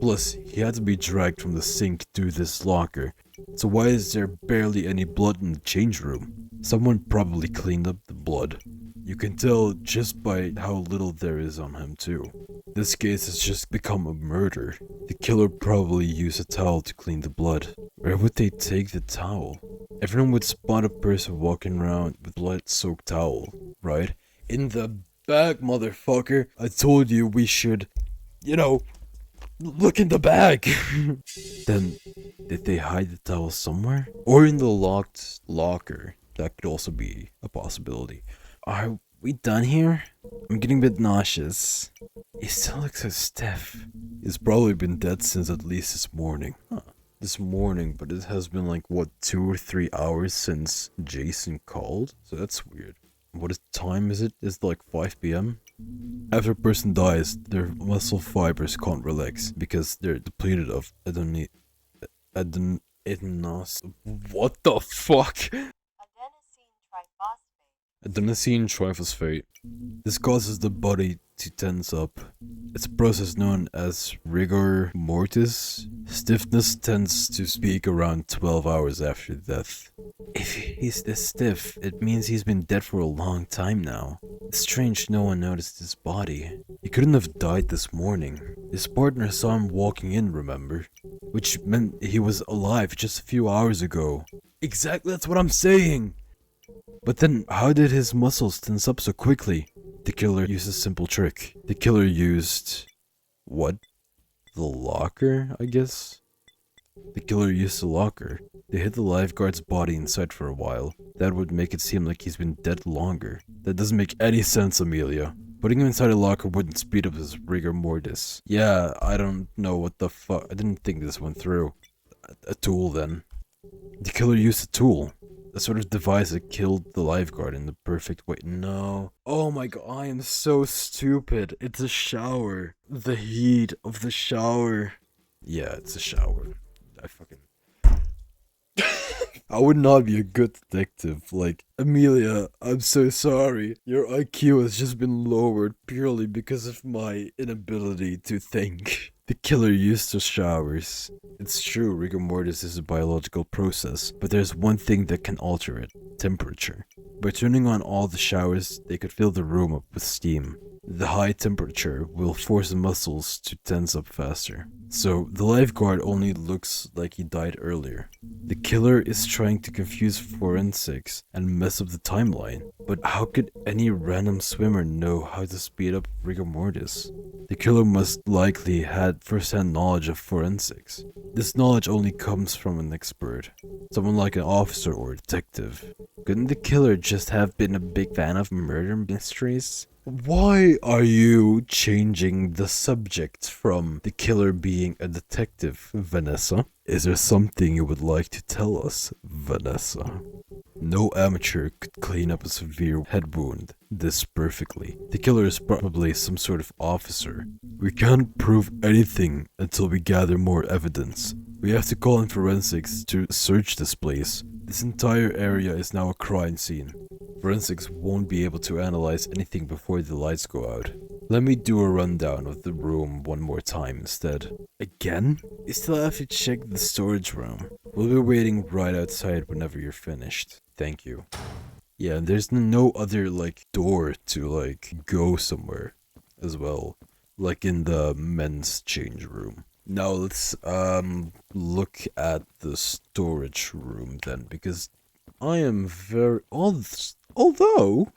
Plus, he had to be dragged from the sink to this locker. So why is there barely any blood in the change room? Someone probably cleaned up the blood. You can tell just by how little there is on him too. This case has just become a murder. The killer probably used a towel to clean the blood. Where would they take the towel? Everyone would spot a person walking around with blood-soaked towel, right? In the bag, motherfucker. I told you we should, look in the bag. Then, did they hide the towel somewhere? Or in the locked locker? That could also be a possibility. Are we done here? I'm getting a bit nauseous. He still looks so stiff. He's probably been dead since at least this morning. Huh. This morning, but it has been like, what, 2 or 3 hours since Jason called? So that's weird. What time is it? It's like 5 p.m. After a person dies, their muscle fibers can't relax because they're depleted of what the fuck? Adenosine triphosphate. This causes the body to tense up. It's a process known as rigor mortis. Stiffness tends to peak around 12 hours after death. If he's this stiff, it means he's been dead for a long time now. It's strange no one noticed his body. He couldn't have died this morning. His partner saw him walking in, remember? Which meant he was alive just a few hours ago. Exactly, that's what I'm saying! But then, how did his muscles tense up so quickly? The killer used a simple trick. The killer used... what? The locker, I guess? The killer used the locker. They hid the lifeguard's body inside for a while. That would make it seem like he's been dead longer. That doesn't make any sense, Amelia. Putting him inside a locker wouldn't speed up his rigor mortis. Yeah, I don't know what the fuck. I didn't think this went through. A tool, then. The killer used a tool. A sort of device that killed the lifeguard in the perfect way. No. Oh my god, I am so stupid. It's a shower. The heat of the shower. Yeah, it's a shower. I would not be a good detective. Like, Amelia, I'm so sorry. Your IQ has just been lowered purely because of my inability to think. The killer used the showers. It's true, rigor mortis is a biological process, but there's one thing that can alter it: temperature. By turning on all the showers, they could fill the room up with steam. The high temperature will force the muscles to tense up faster. So, the lifeguard only looks like he died earlier. The killer is trying to confuse forensics and mess up the timeline. But how could any random swimmer know how to speed up rigor mortis? The killer must likely had first-hand knowledge of forensics. This knowledge only comes from an expert, someone like an officer or a detective. Couldn't the killer just have been a big fan of murder mysteries? Why are you changing the subject from the killer being a detective, Vanessa? Is there something you would like to tell us, Vanessa? No amateur could clean up a severe head wound this perfectly. The killer is probably some sort of officer. We can't prove anything until we gather more evidence. We have to call in forensics to search this place. This entire area is now a crime scene. Forensics won't be able to analyze anything before the lights go out. Let me do a rundown of the room one more time instead. Again? You still have to check the storage room. We'll be waiting right outside whenever you're finished. Thank you. Yeah, and there's no other, door to, go somewhere as well. Like in the men's change room. Now let's, look at the storage room then, because I am very... although...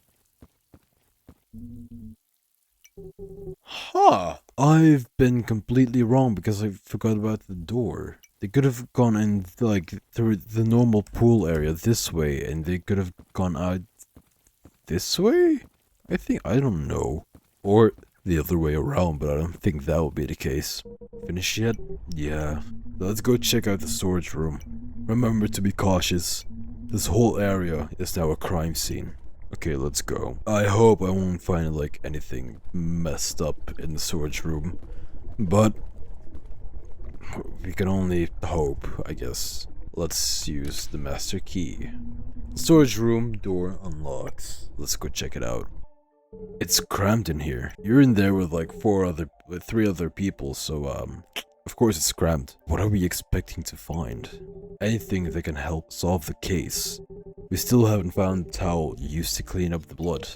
Huh. I've been completely wrong because I forgot about the door. They could have gone in, like, through the normal pool area this way, and they could have gone out this way? I don't know. Or the other way around, but I don't think that will be the case. Finished yet? Yeah. Let's go check out the storage room. Remember to be cautious. This whole area is now a crime scene. Okay, let's go. I hope I won't find, like, anything messed up in the storage room. But we can only hope, I guess. Let's use the master key. Storage room door unlocked. Let's go check it out. It's cramped in here. You're in there with like three other people, so of course it's cramped. What are we expecting to find? Anything that can help solve the case. We still haven't found the towel used to clean up the blood.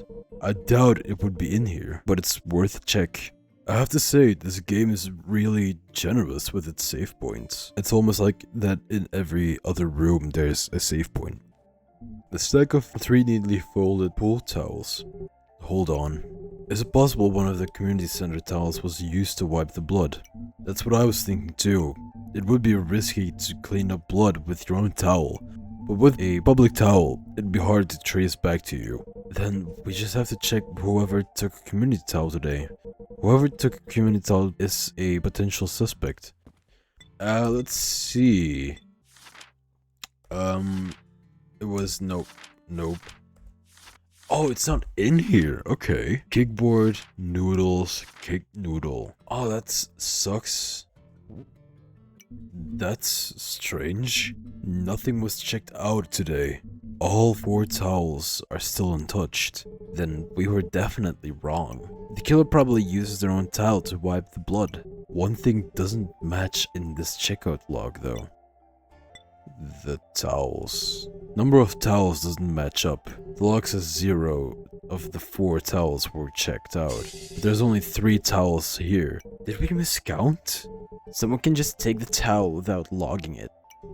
I doubt it would be in here, but it's worth a check. I have to say, this game is really generous with its save points. It's almost like that in every other room there's a save point. The stack of 3 neatly folded pool towels. Hold on. Is it possible one of the community center towels was used to wipe the blood? That's what I was thinking too. It would be risky to clean up blood with your own towel, but with a public towel, it'd be hard to trace back to you. Then we just have to check whoever took a community towel today. Whoever took a community towel is a potential suspect. Let's see. It was nope. Oh, it's not in here. Okay. Kickboard, noodles, kick noodle. Oh, that sucks. That's strange. Nothing was checked out today. All 4 towels are still untouched. Then we were definitely wrong. The killer probably uses their own towel to wipe the blood. One thing doesn't match in this checkout log though. The towels. Number of towels doesn't match up. The log says 0 of the 4 towels were checked out. There's only 3 towels here. Did we miscount? Someone can just take the towel without logging it.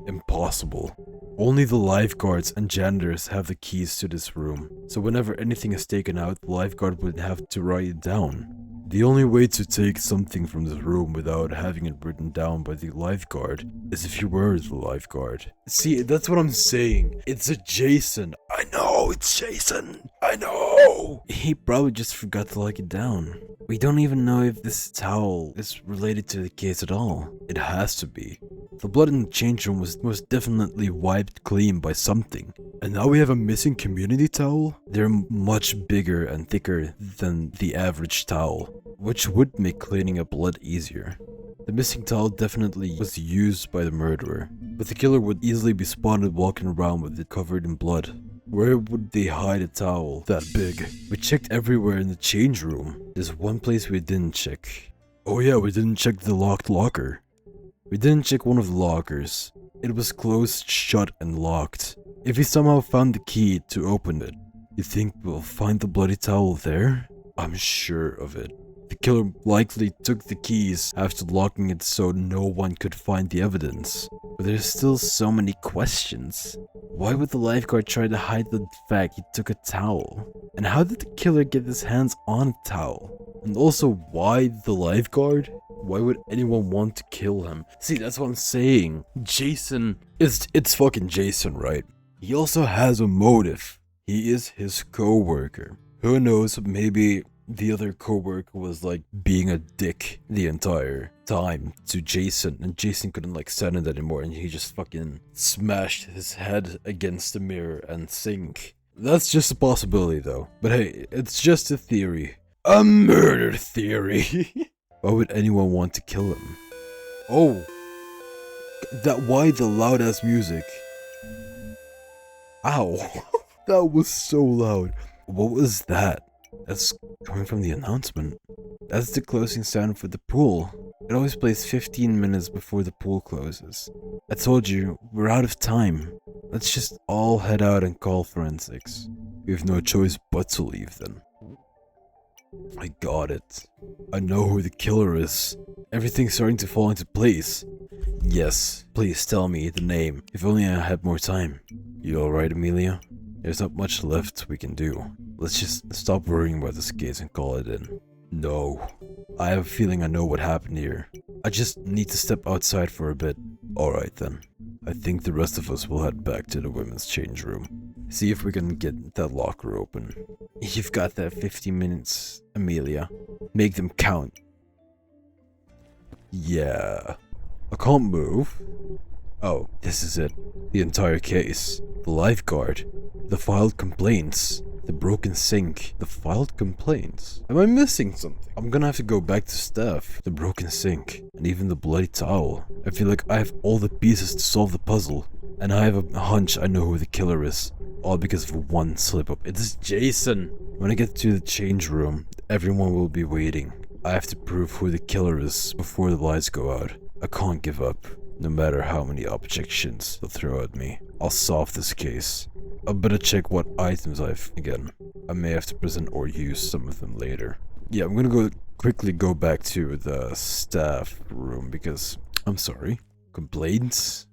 Impossible. Only the lifeguards and janitors have the keys to this room. So whenever anything is taken out, the lifeguard would have to write it down. The only way to take something from this room without having it written down by the lifeguard is if you were the lifeguard. See, that's what I'm saying. It's a Jason. I know, it's Jason. I know. He probably just forgot to lock it down. We don't even know if this towel is related to the case at all. It has to be. The blood in the change room was most definitely wiped clean by something. And now we have a missing community towel? They're much bigger and thicker than the average towel, which would make cleaning up blood easier. The missing towel definitely was used by the murderer, but the killer would easily be spotted walking around with it covered in blood. Where would they hide a towel that big? We checked everywhere in the change room. There's one place we didn't check. Oh yeah, we didn't check the locked locker. We didn't check one of the lockers. It was closed, shut, and locked. If we somehow found the key to open it, you think we'll find the bloody towel there? I'm sure of it. The killer likely took the keys after locking it so no one could find the evidence. But there's still so many questions. Why would the lifeguard try to hide the fact he took a towel? And how did the killer get his hands on a towel? And also, why the lifeguard? Why would anyone want to kill him? See, that's what I'm saying. Jason, it's fucking Jason, right? He also has a motive. He is his co-worker. Who knows, maybe the other co-worker was like being a dick the entire time to Jason, and Jason couldn't like stand it anymore, and he just fucking smashed his head against the mirror and sink. That's just a possibility though. But hey, it's just a theory. A murder theory. Why would anyone want to kill him? Oh, why the loud ass music? Ow, that was so loud. What was that? That's coming from the announcement. That's the closing sound for the pool. It always plays 15 minutes before the pool closes. I told you, we're out of time. Let's just all head out and call forensics. We have no choice but to leave then. I got it. I know who the killer is. Everything's starting to fall into place. Yes, please tell me the name. If only I had more time. You alright, Amelia? There's not much left we can do. Let's just stop worrying about this case and call it in. No. I have a feeling I know what happened here. I just need to step outside for a bit. Alright then. I think the rest of us will head back to the women's change room. See if we can get that locker open. You've got that 50 minutes, Amelia. Make them count. Yeah. I can't move. Oh, this is it. The entire case. The lifeguard. The filed complaints. The broken sink. The filed complaints. Am I missing something? I'm gonna have to go back to staff. The broken sink. And even the bloody towel. I feel like I have all the pieces to solve the puzzle. And I have a hunch I know who the killer is. All because of one slip up. It is Jason. When I get to the change room, everyone will be waiting. I have to prove who the killer is before the lights go out. I can't give up. No matter how many objections they'll throw at me, I'll solve this case. I better check what items again. I may have to present or use some of them later. Yeah, I'm gonna quickly go back to the staff room because, I'm sorry, complaints?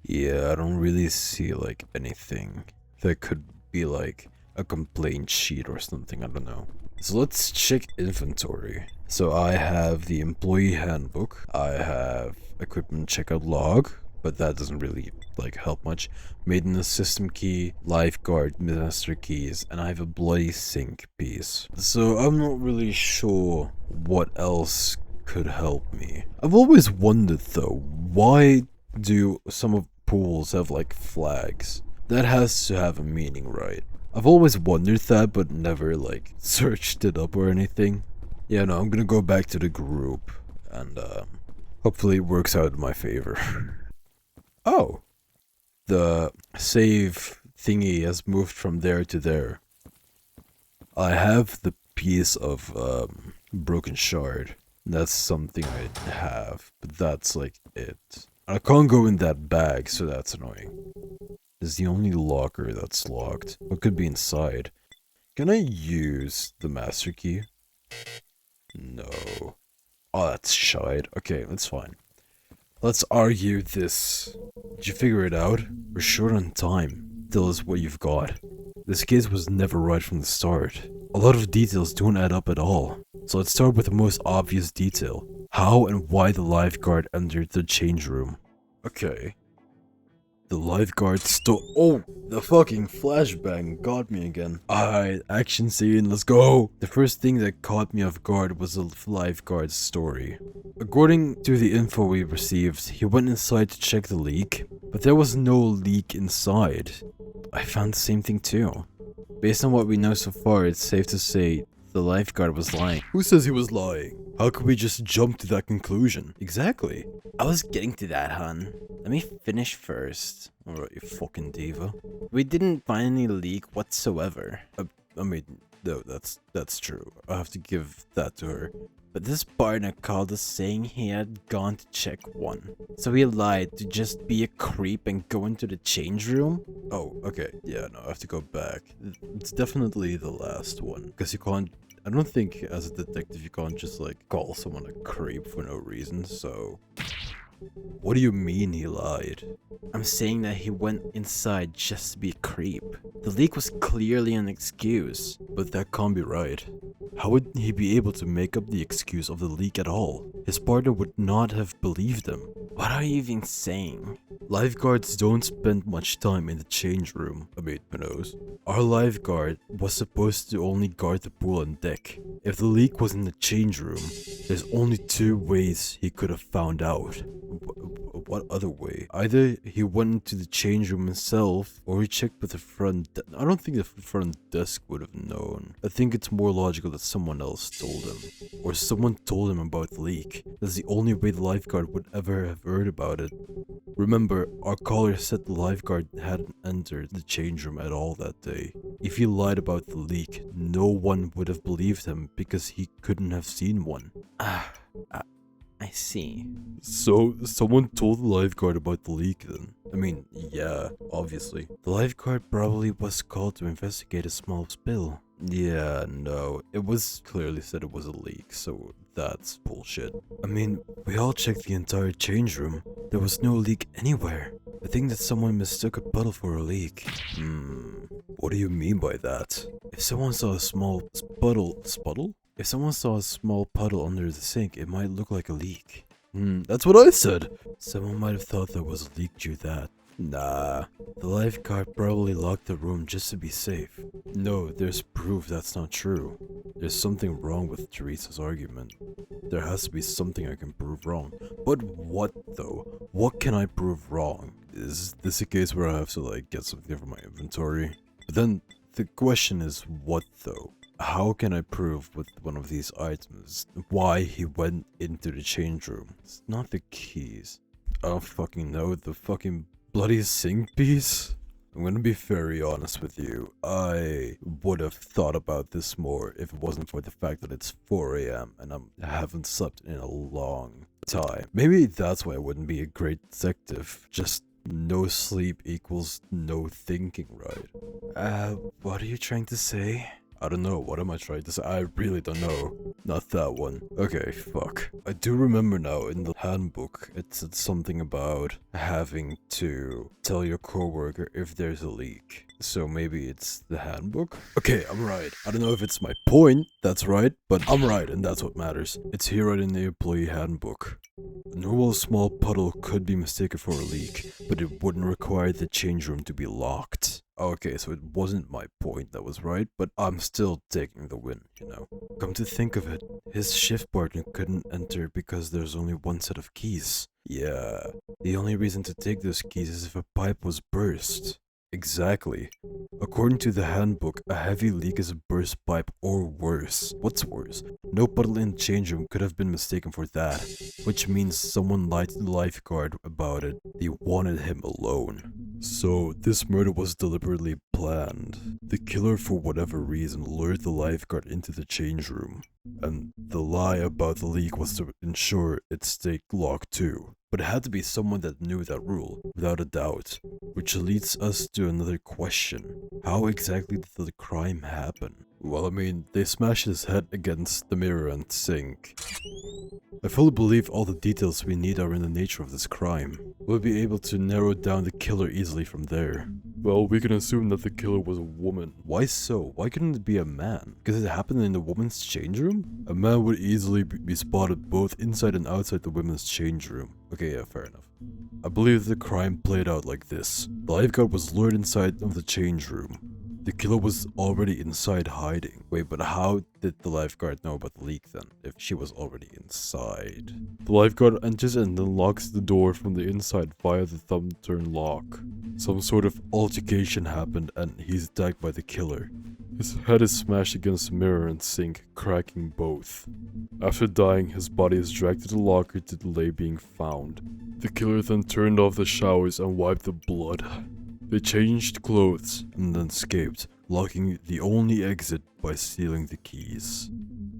Yeah, I don't really see like anything that could be like a complaint sheet or something, I don't know. So let's check inventory. So I have the employee handbook, I have equipment checkout log, but that doesn't really like help much. Maintenance system key, lifeguard master keys, and I have a bloody sink piece. So I'm not really sure what else could help me. I've always wondered though, why do some of pools have like flags? That has to have a meaning, right? I've always wondered that, but never like searched it up or anything. Yeah, no, I'm gonna go back to the group and hopefully it works out in my favor. Oh, the save thingy has moved from there to there. I have the piece of broken shard. That's something I have, but that's like it. I can't go in that bag, so that's annoying. This is the only locker that's locked. What could be inside? Can I use the master key? No. Oh, that's shite. Okay, that's fine. Let's argue this. Did you figure it out? We're short on time. Tell us what you've got. This case was never right from the start. A lot of details don't add up at all. So let's start with the most obvious detail. How and why the lifeguard entered the change room. Okay. The lifeguard oh, the fucking flashbang got me again. Alright, action scene, let's go. The first thing that caught me off guard was the lifeguard's story. According to the info we received, he went inside to check the leak, but there was no leak inside. I found the same thing too. Based on what we know so far, it's safe to say the lifeguard was lying. Who says he was lying? How could we just jump to that conclusion? Exactly. I was getting to that, hun. Let me finish first. Alright, you fucking diva. We didn't find any leak whatsoever. I mean, no, that's true. I have to give that to her. But this partner called us saying he had gone to check one. So he lied to just be a creep and go into the change room? Oh, okay. Yeah, no, I have to go back. It's definitely the last one. Because you can't... I don't think as a detective you can't just like call someone a creep for no reason, so... What do you mean he lied? I'm saying that he went inside just to be a creep. The leak was clearly an excuse. But that can't be right. How would he be able to make up the excuse of the leak at all? His partner would not have believed him. What are you even saying? Lifeguards don't spend much time in the change room. I mean, who knows? Our lifeguard was supposed to only guard the pool and deck. If the leak was in the change room, there's only two ways he could have found out. What other way? Either he went into the change room himself, or he checked with the front I don't think the front desk would have known. I think it's more logical that someone else told him. Or someone told him about the leak. That's the only way the lifeguard would ever have heard about it. Remember, our caller said the lifeguard hadn't entered the change room at all that day. If he lied about the leak, no one would have believed him because he couldn't have seen one. I see. So, someone told the lifeguard about the leak then? I mean, yeah, obviously. The lifeguard probably was called to investigate a small spill. Yeah, no, it was clearly said it was a leak, so that's bullshit. I mean, we all checked the entire change room. There was no leak anywhere. I think that someone mistook a puddle for a leak. What do you mean by that? If someone saw a small sputtle? If someone saw a small puddle under the sink, it might look like a leak. That's what I said. Someone might have thought there was a leak due to that. Nah, the lifeguard probably locked the room just to be safe. No, there's proof that's not true. There's something wrong with Teresa's argument. There has to be something I can prove wrong. But what though? What can I prove wrong? Is this a case where I have to like get something from my inventory? But then the question is what though? How can I prove with one of these items why he went into the change room? It's not the keys. I don't fucking know, the fucking bloody sink piece? I'm gonna be very honest with you. I would have thought about this more if it wasn't for the fact that it's 4 AM and I haven't slept in a long time. Maybe that's why I wouldn't be a great detective. Just no sleep equals no thinking, right? What are you trying to say? I don't know, what am I trying to say? I really don't know. Not that one. Okay, fuck. I do remember now, in the handbook, it said something about having to tell your coworker if there's a leak. So maybe it's the handbook? Okay, I'm right. I don't know if it's my point, that's right, but I'm right and that's what matters. It's here right in the employee handbook. A normal small puddle could be mistaken for a leak, but it wouldn't require the change room to be locked. Okay, so it wasn't my point that was right, but I'm still taking the win, you know. Come to think of it, his shift partner couldn't enter because there's only one set of keys. Yeah, the only reason to take those keys is if a pipe was burst. Exactly. According to the handbook, a heavy leak is a burst pipe or worse. What's worse? No puddle in the change room could have been mistaken for that, which means someone lied to the lifeguard about it. They wanted him alone. So, this murder was deliberately planned. The killer, for whatever reason, lured the lifeguard into the change room. And the lie about the leak was to ensure it stayed locked too. But it had to be someone that knew that rule, without a doubt. Which leads us to another question. How exactly did the crime happen? Well, I mean, they smashed his head against the mirror and sink. I fully believe all the details we need are in the nature of this crime. We'll be able to narrow down the killer easily from there. Well, we can assume that the killer was a woman. Why so? Why couldn't it be a man? Because it happened in the woman's change room? A man would easily be spotted both inside and outside the women's change room. Okay, yeah, fair enough. I believe the crime played out like this. The lifeguard was lured inside of the change room. The killer was already inside hiding. Wait, but how did the lifeguard know about the leak then, if she was already inside? The lifeguard enters and then locks the door from the inside via the thumb turn lock. Some sort of altercation happened and he's attacked by the killer. His head is smashed against the mirror and sink, cracking both. After dying, his body is dragged to the locker to delay being found. The killer then turned off the showers and wiped the blood. They changed clothes and then escaped, locking the only exit by stealing the keys.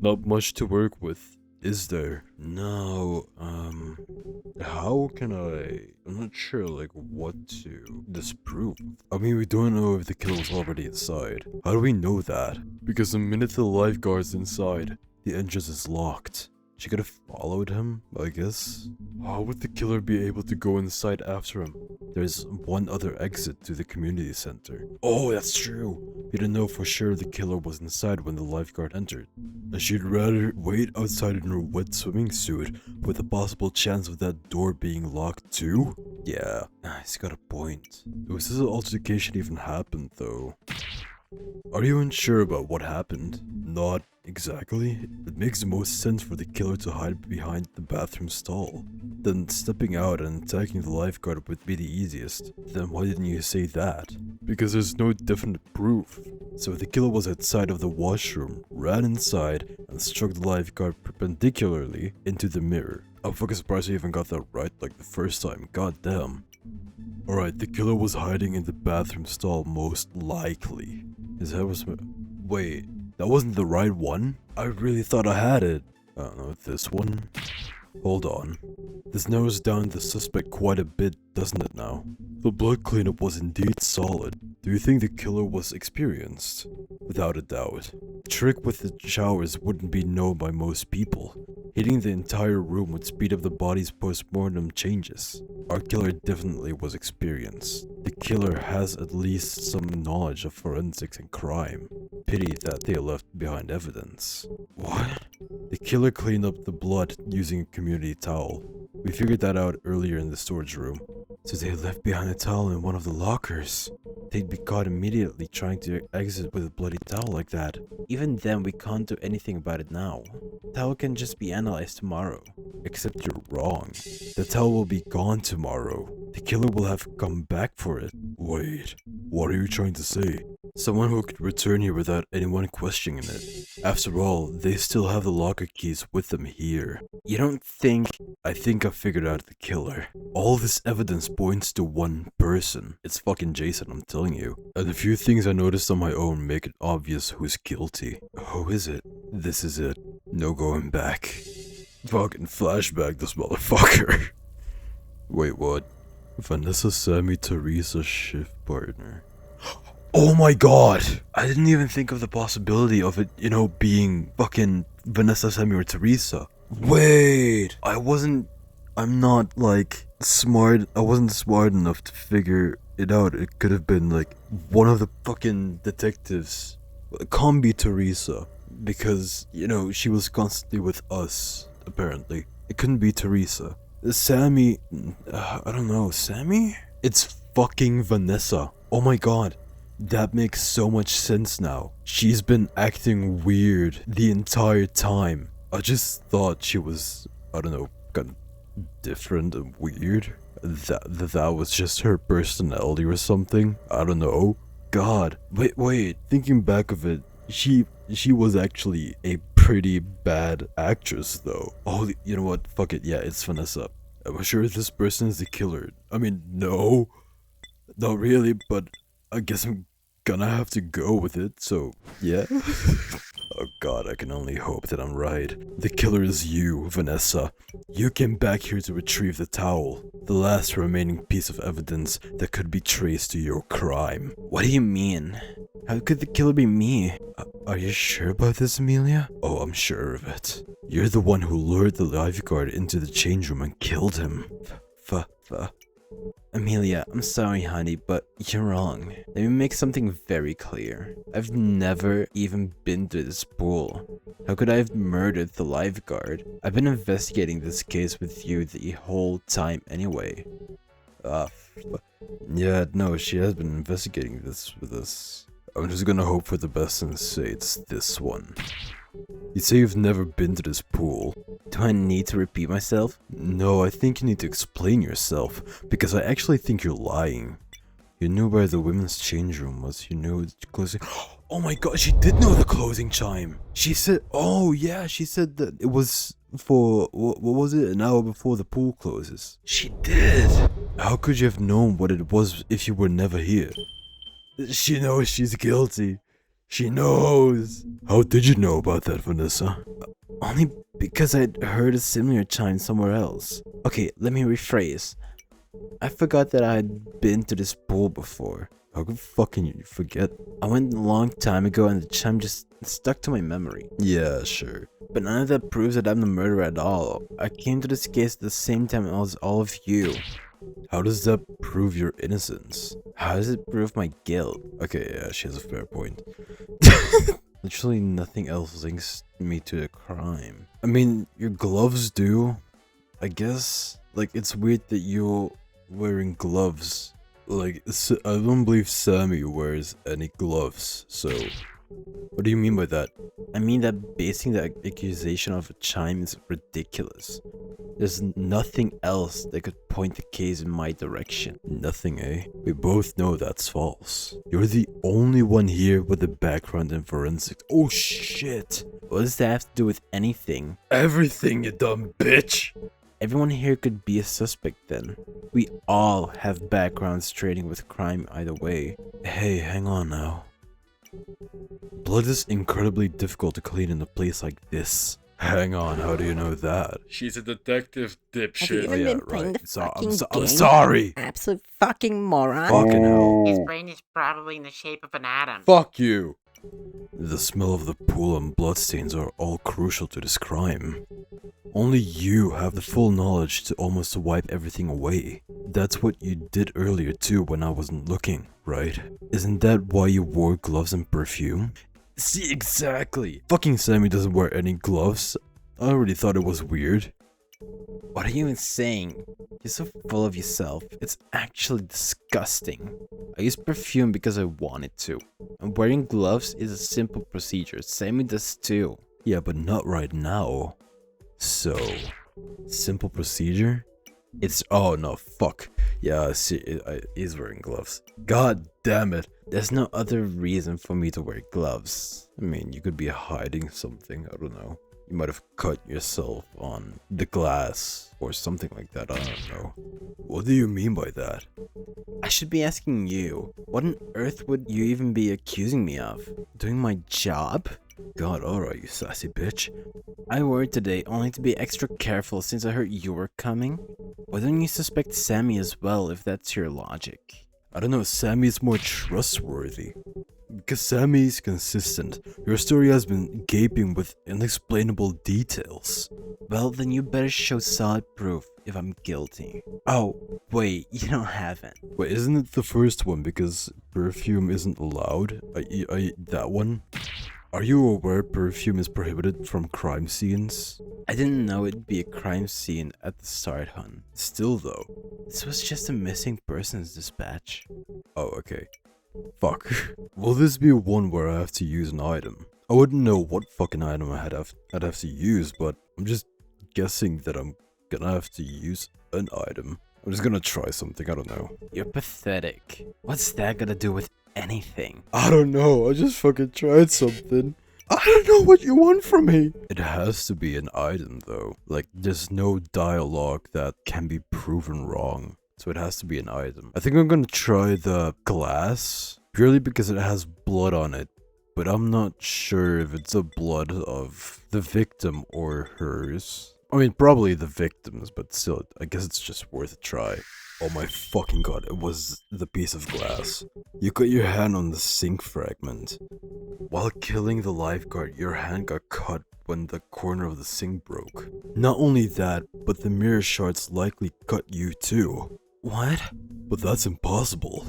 Not much to work with, is there? No, how can I'm not sure, like, what to disprove. I mean, we don't know if the killer was already inside. How do we know that? Because the minute the lifeguard's inside, the entrance is locked. She could have followed him, I guess. How would the killer be able to go inside after him? There's one other exit to the community center. Oh, that's true. We didn't know for sure the killer was inside when the lifeguard entered. And she'd rather wait outside in her wet swimming suit with a possible chance of that door being locked too? Yeah, he's got a point. Was this altercation even happened though? Are you unsure about what happened? Not exactly. It makes the most sense for the killer to hide behind the bathroom stall. Then stepping out and attacking the lifeguard would be the easiest. Then why didn't you say that? Because there's no definite proof. So the killer was outside of the washroom, ran inside, and struck the lifeguard perpendicularly into the mirror. I'm fucking surprised you even got that right like the first time, god damn. Alright, the killer was hiding in the bathroom stall most likely. His head was... Wait, that wasn't the right one? I really thought I had it. I don't know, this one? Hold on. This narrows down the suspect quite a bit, doesn't it now? The blood cleanup was indeed solid. Do you think the killer was experienced? Without a doubt. The trick with the showers wouldn't be known by most people. Hitting the entire room would speed up the body's post-mortem changes. Our killer definitely was experienced. The killer has at least some knowledge of forensics and crime. pity that they left behind evidence. What? The killer cleaned up the blood using a community towel. We figured that out earlier in the storage room. So they left behind a towel in one of the lockers. They'd be caught immediately trying to exit with a bloody towel like that. Even then, we can't do anything about it now. The towel can just be analyzed tomorrow. Except you're wrong. The towel will be gone tomorrow. The killer will have come back for it. Wait, what are you trying to say? Someone who could return here without anyone questioning it. After all, they still have the locker keys with them here. You don't think... I think I figured out the killer. All this evidence points to one person. It's fucking Jason, I'm telling you. And a few things I noticed on my own make it obvious who's guilty. Who is it? This is it. No going back. Fucking flashback this motherfucker. Wait, what? Vanessa, Sammy, Teresa, shift partner. Oh my god! I didn't even think of the possibility of it, being fucking Vanessa, Sammy, or Teresa. Wait! I'm not, smart. I wasn't smart enough to figure it out. It could have been, one of the fucking detectives. It can't be Teresa. Because, she was constantly with us, apparently. It couldn't be Teresa. Sammy... I don't know. Sammy? It's fucking Vanessa. Oh my god. That makes so much sense now. She's been acting weird the entire time. I just thought she was, I don't know, kind of different and weird. That was just her personality or something. I don't know. God. Wait. Thinking back of it, she was actually a pretty bad actress though. Oh, you know what? Fuck it. Yeah, it's Vanessa. I'm sure this person is the killer. I mean, no. Not really, but I guess I'm gonna have to go with it, so yeah. Oh god, I can only hope that I'm right. The killer is you, Vanessa. You came back here to retrieve the towel, the last remaining piece of evidence that could be traced to your crime. What do you mean? How could the killer be me? Are you sure about this, Amelia? Oh, I'm sure of it. You're the one who lured the lifeguard into the change room and killed him. Amelia, I'm sorry honey, but you're wrong. Let me make something very clear. I've never even been to this pool. How could I have murdered the lifeguard? I've been investigating this case with you the whole time anyway. Yeah, no, she has been investigating this with us. I'm just gonna hope for the best and say it's this one. You say you've never been to this pool. Do I need to repeat myself? No, I think you need to explain yourself, because I actually think you're lying. You knew where the women's change room was, you knew the closing... Oh my god, she did know the closing chime! She said... Oh yeah, she said that it was for... What was it? An hour before the pool closes. She did! How could you have known what it was if you were never here? She knows she's guilty. She knows. How did you know about that, Vanessa? Only because I'd heard a similar chime somewhere else. Okay, let me rephrase. I forgot that I'd been to this pool before. How could fucking you forget? I went a long time ago and the chime just stuck to my memory. Yeah, sure. But none of that proves that I'm the murderer at all. I came to this case at the same time as all of you. How does that prove your innocence? How does it prove my guilt? Okay, yeah, she has a fair point. Literally nothing else links me to the crime. I mean, your gloves do. I guess. It's weird that you're wearing gloves. I don't believe Sammy wears any gloves, so... What do you mean by that? I mean that basing the accusation of a chime is ridiculous. There's nothing else that could point the case in my direction. Nothing, eh? We both know that's false. You're the only one here with a background in forensics. Oh shit! What does that have to do with anything? Everything, you dumb bitch! Everyone here could be a suspect then. We all have backgrounds trading with crime either way. Hey, hang on now. Blood is incredibly difficult to clean in a place like this. Hang on, how do you know that? She's a detective, dipshit. Have you even been playing the fucking game? I'm sorry! Absolute fucking moron. Fucking hell. His brain is probably in the shape of an atom. Fuck you! The smell of the pool and bloodstains are all crucial to this crime. Only you have the full knowledge to almost wipe everything away. That's what you did earlier too when I wasn't looking, right? Isn't that why you wore gloves and perfume? See, exactly. Fucking Sammy doesn't wear any gloves. I already thought it was weird. What are you even saying? You're so full of yourself. It's actually disgusting. I use perfume because I wanted to. And wearing gloves is a simple procedure. Sammy does too. Yeah, but not right now. So, simple procedure? It's, oh no, fuck. Yeah, I see, he's wearing gloves. God damn it. There's no other reason for me to wear gloves. I mean, you could be hiding something, I don't know. You might have cut yourself on the glass or something like that, I don't know. What do you mean by that? I should be asking you. What on earth would you even be accusing me of? Doing my job? God, alright, you sassy bitch. I wore it today only to be extra careful since I heard you were coming. Why don't you suspect Sammy as well if that's your logic? I don't know, Sammy is more trustworthy. Because Sammy is consistent. Your story has been gaping with unexplainable details. Well, then you better show solid proof if I'm guilty. Oh, wait, you don't have it. Wait, isn't it the first one because perfume isn't allowed? That one? Are you aware perfume is prohibited from crime scenes? I didn't know it'd be a crime scene at the start, hun. Still though. This was just a missing persons dispatch. Oh, okay. Fuck. Will this be one where I have to use an item? I wouldn't know what fucking item I'd have to use, but I'm just guessing that I'm gonna have to use an item. I'm just gonna try something, I don't know. You're pathetic. What's that gonna do with anything? I don't know, I just fucking tried something. I don't know what you want from me. It has to be an item though. Like, there's no dialogue that can be proven wrong. So it has to be an item. I think I'm gonna try the glass purely because it has blood on it. But I'm not sure if it's the blood of the victim or hers. I mean, probably the victim's, but still, I guess it's just worth a try. Oh my fucking god, it was the piece of glass. You got your hand on the sink fragment. While killing the lifeguard, your hand got cut when the corner of the sink broke. Not only that, but the mirror shards likely cut you too. What? But that's impossible.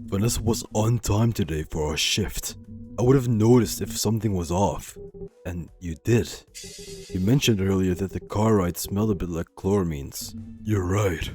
Vanessa was on time today for our shift. I would have noticed if something was off. And you did. You mentioned earlier that the car ride smelled a bit like chloramines. You're right.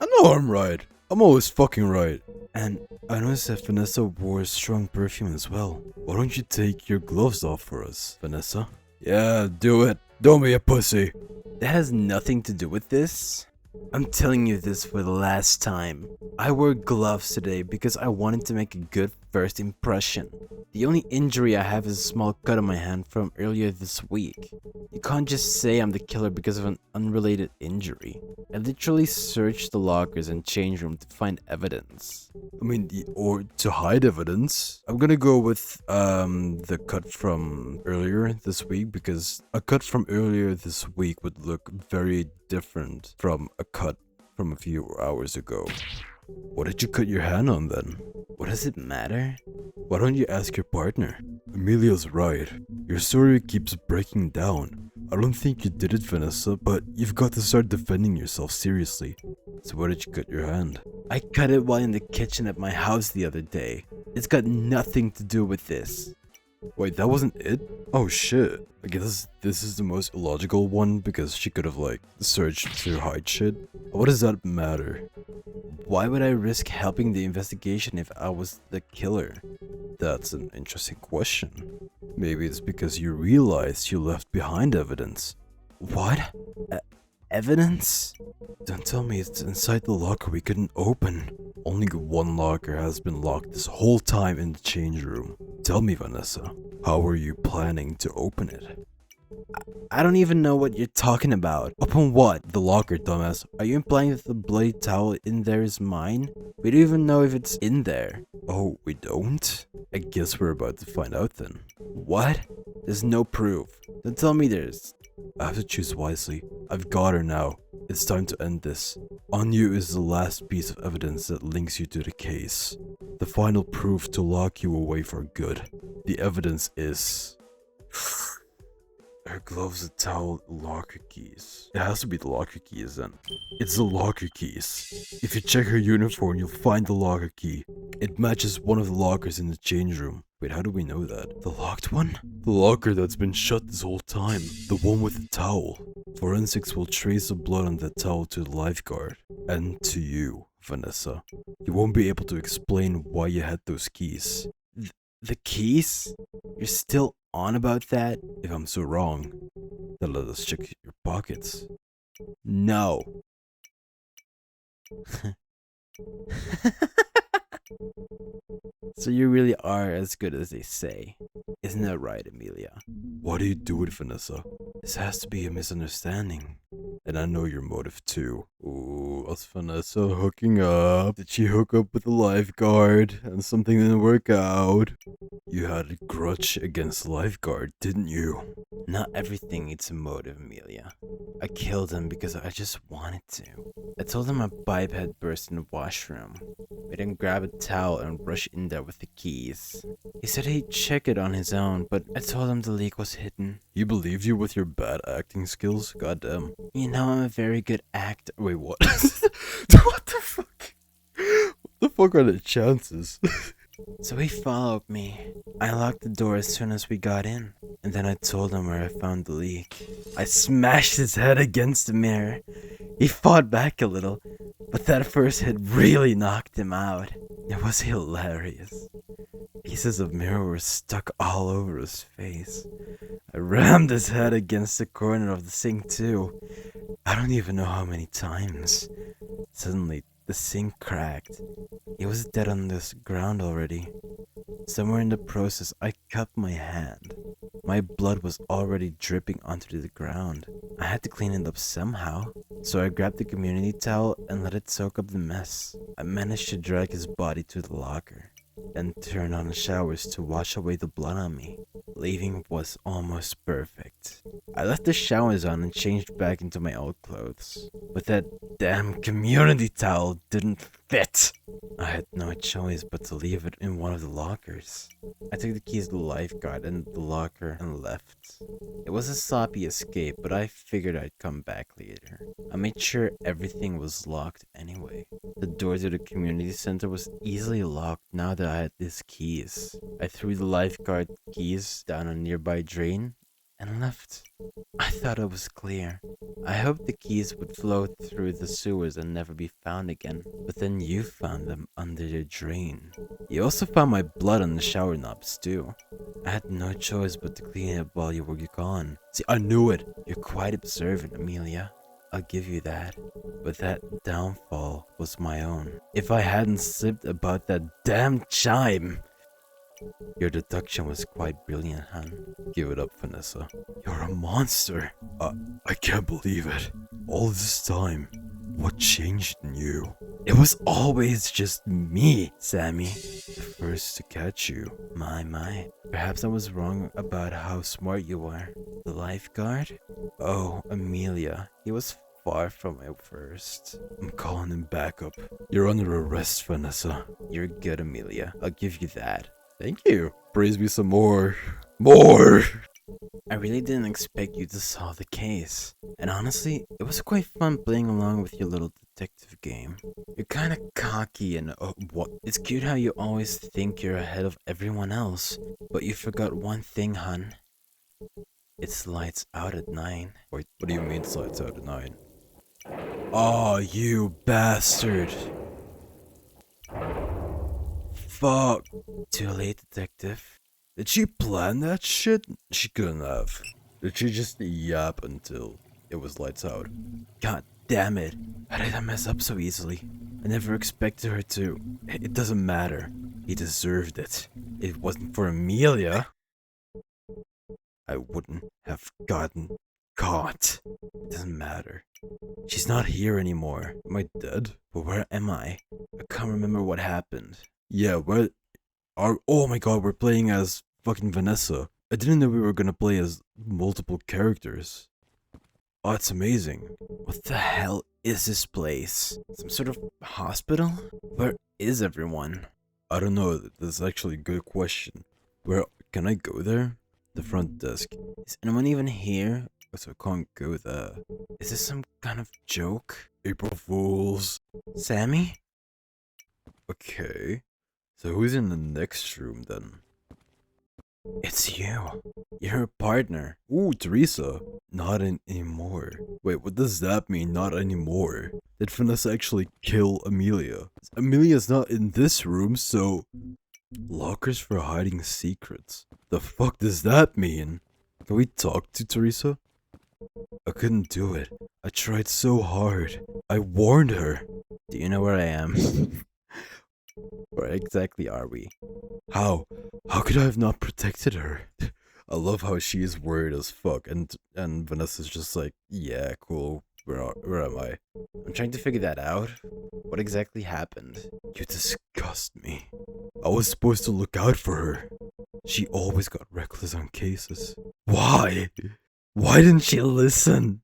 I know I'm right. I'm always fucking right. And I noticed that Vanessa wore strong perfume as well. Why don't you take your gloves off for us, Vanessa? Yeah, do it. Don't be a pussy. That has nothing to do with this. I'm telling you this for the last time. I wore gloves today because I wanted to make a good first impression. The only injury I have is a small cut on my hand from earlier this week. You can't just say I'm the killer because of an unrelated injury. I literally searched the lockers and change room to find evidence. I mean, or to hide evidence. I'm gonna go with the cut from earlier this week because a cut from earlier this week would look very different from a cut from a few hours ago. What did you cut your hand on then? What does it matter? Why don't you ask your partner? Emilio's right. Your story keeps breaking down. I don't think you did it, Vanessa, but you've got to start defending yourself seriously. So why did you cut your hand? I cut it while in the kitchen at my house the other day. It's got nothing to do with this. Wait, that wasn't it? Oh shit. I guess this is the most illogical one because she could have like searched to hide shit. What does that matter? Why would I risk helping the investigation if I was the killer? That's an interesting question. Maybe it's because you realized you left behind evidence. What? Evidence? Don't tell me it's inside the locker we couldn't open. Only one locker has been locked this whole time in the change room. Tell me, Vanessa, how were you planning to open it? I don't even know what you're talking about. Open what? The locker, dumbass. Are you implying that the bloody towel in there is mine? We don't even know if it's in there. Oh, we don't? I guess we're about to find out then. What? There's no proof. Don't tell me there's. I have to choose wisely. I've got her now. It's time to end this. On you is the last piece of evidence that links you to the case. The final proof to lock you away for good. The evidence is... Her gloves, a towel, locker keys. It has to be the locker keys then. It's the locker keys. If you check her uniform, you'll find the locker key. It matches one of the lockers in the change room. Wait, how do we know that? The locked one? The locker that's been shut this whole time. The one with the towel. Forensics will trace the blood on that towel to the lifeguard. And to you, Vanessa. You won't be able to explain why you had those keys. The keys? You're still on about that? If I'm so wrong, then let us check your pockets. No. So you really are as good as they say. Isn't that right, Amelia? What do you do with Vanessa? This has to be a misunderstanding. And I know your motive too. Ooh, was Vanessa hooking up? Did she hook up with the lifeguard and something didn't work out? You had a grudge against the lifeguard, didn't you? Not everything needs a motive, Amelia. I killed him because I just wanted to. I told him my pipe had burst in the washroom. Made him grab a towel and rush in there with the keys. He said he'd check it on his own, but I told him the leak was hidden. He believed you with your bad acting skills? Goddamn. You know I'm a very good actor. Wait, what? What the fuck? What the fuck are the chances? So he followed me. I locked the door as soon as we got in, and then I told him where I found the leak. I smashed his head against the mirror. He fought back a little, but that first hit really knocked him out. It was hilarious. Pieces of mirror were stuck all over his face. I rammed his head against the corner of the sink too. I don't even know how many times. Suddenly, the sink cracked. He was dead on the ground already. Somewhere in the process, I cut my hand. My blood was already dripping onto the ground. I had to clean it up somehow, so I grabbed the community towel and let it soak up the mess. I managed to drag his body to the locker, then turned on the showers to wash away the blood on me. Leaving was almost perfect. I left the showers on and changed back into my old clothes, but that damn community towel didn't fit. I had no choice but to leave it in one of the lockers. I took the keys to the lifeguard and the locker and left. It was a sloppy escape, but I figured I'd come back later. I made sure everything was locked anyway. The door to the community center was easily locked now that I had these keys. I threw the lifeguard keys down a nearby drain and left. I thought it was clear. I hoped the keys would flow through the sewers and never be found again, but then you found them under the drain. You also found my blood on the shower knobs too. I had no choice but to clean it up while you were gone. See, I knew it. You're quite observant, Amelia. I'll give you that. But that downfall was my own. If I hadn't slipped about that damn chime... Your deduction was quite brilliant, hon. Give it up, Vanessa. You're a monster. I can't believe it. All this time, what changed in you? It was always just me, Sammy. The first to catch you. My. Perhaps I was wrong about how smart you were. The lifeguard? Oh, Amelia. He was far from my first. I'm calling him back up. You're under arrest, Vanessa. You're good, Amelia. I'll give you that. Thank you. Praise me some more. More! I really didn't expect you to solve the case. And honestly, it was quite fun playing along with your little detective game. You're kinda cocky and what? It's cute how you always think you're ahead of everyone else. But you forgot one thing, hun. It's lights out at 9. Wait, what do you mean it's lights out at 9? Oh, you bastard. Fuck. Too late, detective. Did she plan that shit? She couldn't have. Did she just yap until it was lights out? God damn it. How did I mess up so easily? I never expected her to. It doesn't matter. He deserved it. If it wasn't for Amelia, I wouldn't have gotten caught. It doesn't matter. She's not here anymore. Am I dead? But where am I? I can't remember what happened. Yeah, where are... Oh my god, we're playing as fucking Vanessa. I didn't know we were gonna play as multiple characters. Oh, it's amazing. What the hell is this place? Some sort of hospital? Where is everyone? I don't know. That's actually a good question. Where can I go there? The front desk. Is anyone even here? So I can't go there. Is this some kind of joke? April Fools. Sammy? Okay. So who's in the next room then? It's you. You're a partner. Ooh, Teresa. Not anymore. Wait, what does that mean, not anymore? Did Vanessa actually kill Amelia? Amelia's not in this room, so... Lockers for hiding secrets. The fuck does that mean? Can we talk to Teresa? I couldn't do it. I tried so hard. I warned her. Do you know where I am? Where exactly are we? How? How could I have not protected her? I love how she is worried as fuck, and Vanessa's just like, yeah, cool. Where am I? I'm trying to figure that out. What exactly happened? You disgust me. I was supposed to look out for her. She always got reckless on cases. Why? Why didn't she listen?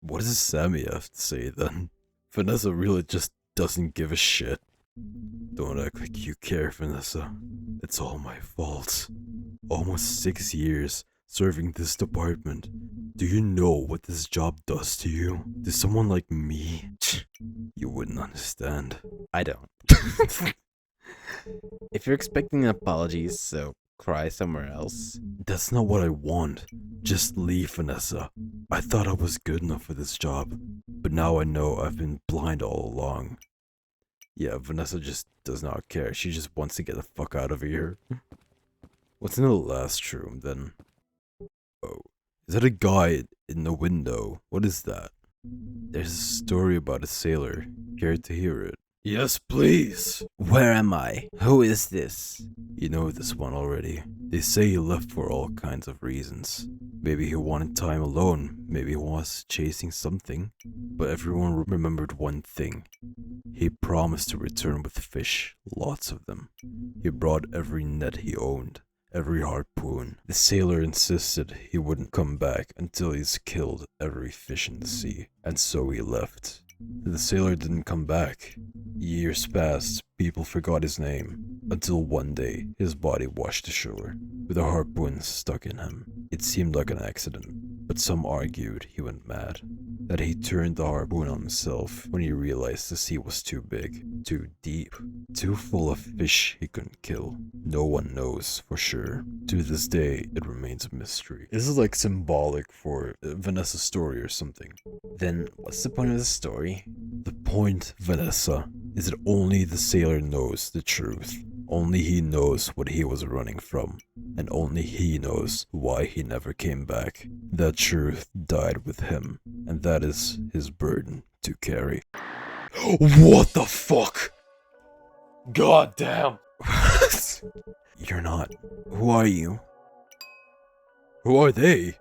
What does Sammy have to say then? Vanessa really just doesn't give a shit. Don't act like you care, Vanessa. It's all my fault. Almost 6 years serving this department. Do you know what this job does to you? To someone like me? You wouldn't understand. I don't. If you're expecting apologies, so cry somewhere else. That's not what I want. Just leave, Vanessa. I thought I was good enough for this job, but now I know I've been blind all along. Yeah, Vanessa just does not care. She just wants to get the fuck out of here. What's in the last room then? Oh, is that a guy in the window? What is that? There's a story about a sailor. Care to hear it? Yes, please. Where am I? Who is this? You know this one already. They say he left for all kinds of reasons. Maybe he wanted time alone. Maybe he was chasing something. But everyone remembered one thing. He promised to return with fish. Lots of them. He brought every net he owned. Every harpoon. The sailor insisted he wouldn't come back until he's killed every fish in the sea. And so he left. The sailor didn't come back. Years passed, people forgot his name, until one day his body washed ashore, with a harpoon stuck in him. It seemed like an accident, but some argued he went mad, that he turned the harpoon on himself when he realized the sea was too big, too deep, too full of fish he couldn't kill. No one knows for sure. To this day, it remains a mystery. This is like symbolic for Vanessa's story or something. Then what's the point of the story? The point, Vanessa, is that only the sailor knows the truth. Only he knows what he was running from, and only he knows why he never came back. That truth died with him, and that is his burden to carry. What the fuck? God damn. You're not. Who are you? Who are they?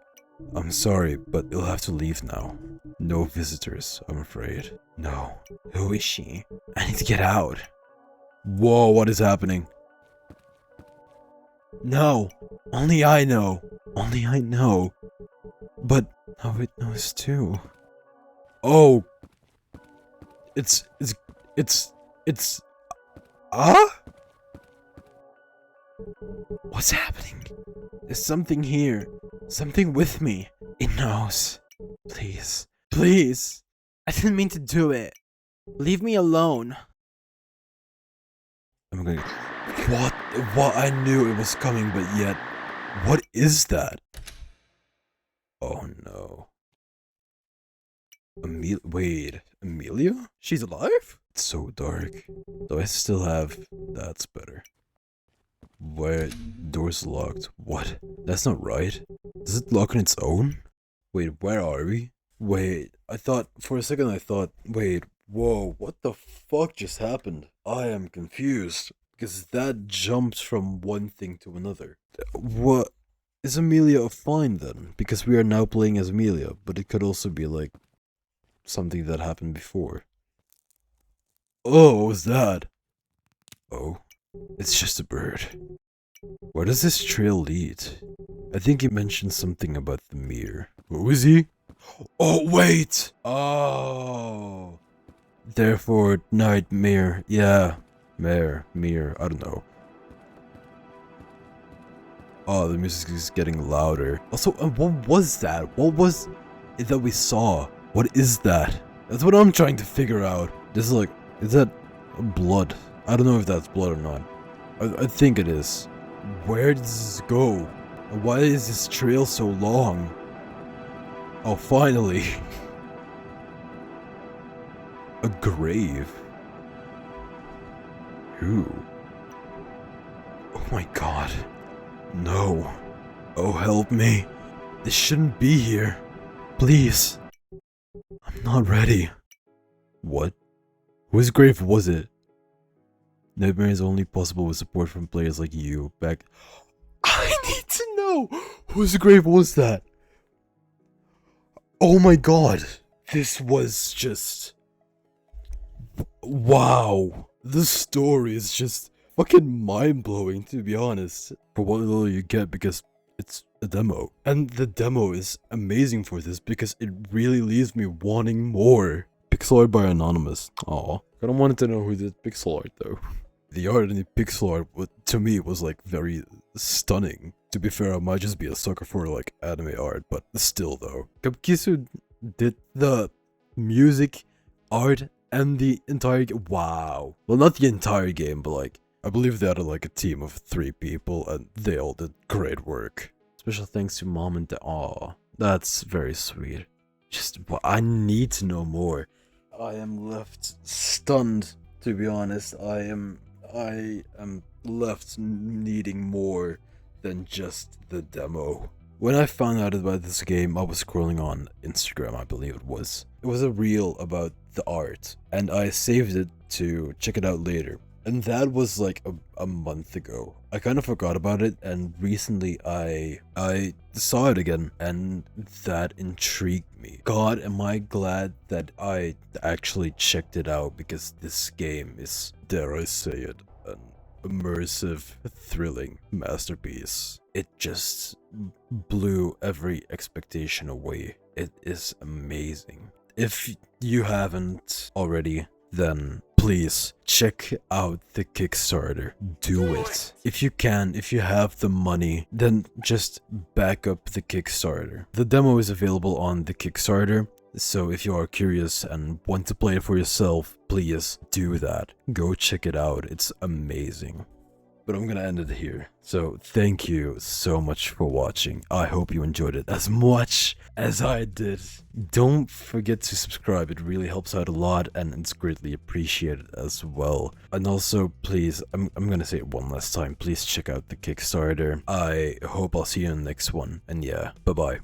I'm sorry, but you'll have to leave now. No visitors, I'm afraid. No. Who is she? I need to get out. Whoa, what is happening? No, only I know. Only I know. But Hobbit knows too. Oh. It's ah? What's happening? There's something here. Something with me. It knows. Please. Please. I didn't mean to do it. Leave me alone. I'm gonna... What? I knew it was coming, but yet... What is that? Oh no. Wait, Amelia? She's alive? It's so dark. Do I still have... That's better. Where? Door's locked. What? That's not right. Does it lock on its own? Wait, where are we? Wait, for a second I thought, wait, whoa, what the fuck just happened? I am confused, because that jumped from one thing to another. What? Is Amelia fine then? Because we are now playing as Amelia, but it could also be like something that happened before. Oh, what was that? Oh, it's just a bird. Where does this trail lead? I think he mentioned something about the mirror. Who is he? Oh, wait! Oh. Therefore, nightmare. Yeah. Mirror. I don't know. Oh, the music is getting louder. Also, what was that? What was it that we saw? What is that? That's what I'm trying to figure out. This is like, is that blood? I don't know if that's blood or not. I think it is. Where does this go? Why is this trail so long? Oh, finally. A grave. Who? Oh my god. No. Oh, help me. This shouldn't be here. Please. I'm not ready. What? Whose grave was it? Nightmare is only possible with support from players like you. Back. I need to know! Whose grave was that? Oh my god. This was just... Wow. This story is just fucking mind-blowing, to be honest. For what little you get, because it's a demo. And the demo is amazing for this because it really leaves me wanting more. Pixel art by Anonymous. Aw. I don't want to know who did pixel art though. The art in the pixel art, to me, was like very stunning. To be fair, I might just be a sucker for like anime art, but still though. Cupkisu did the music, art, and the entire game. Wow. Well, not the entire game, but like, I believe they had like a team of 3 people and they all did great work. Special thanks to Mom and Dad. Aw, that's very sweet. Just, I need to know more. I am left stunned, to be honest. I am left needing more than just the demo. When I found out about this game, I was scrolling on Instagram, I believe it was. It was a reel about the art, and I saved it to check it out later. And that was like a month ago. I kind of forgot about it, and recently I saw it again, and that intrigued me. God, am I glad that I actually checked it out, because this game is, dare I say it, an immersive, thrilling masterpiece. It just blew every expectation away. It is amazing. If you haven't already, then please check out the Kickstarter. Do it. If you can, if you have the money, then just back up the Kickstarter. The demo is available on the Kickstarter, so if you are curious and want to play it for yourself, please do that. Go check it out. It's amazing. But I'm gonna end it here. So thank you so much for watching. I hope you enjoyed it as much as I did. Don't forget to subscribe. It really helps out a lot and it's greatly appreciated as well. And also, please, I'm gonna say it one last time. Please check out the Kickstarter. I hope I'll see you in the next one. And yeah, bye-bye.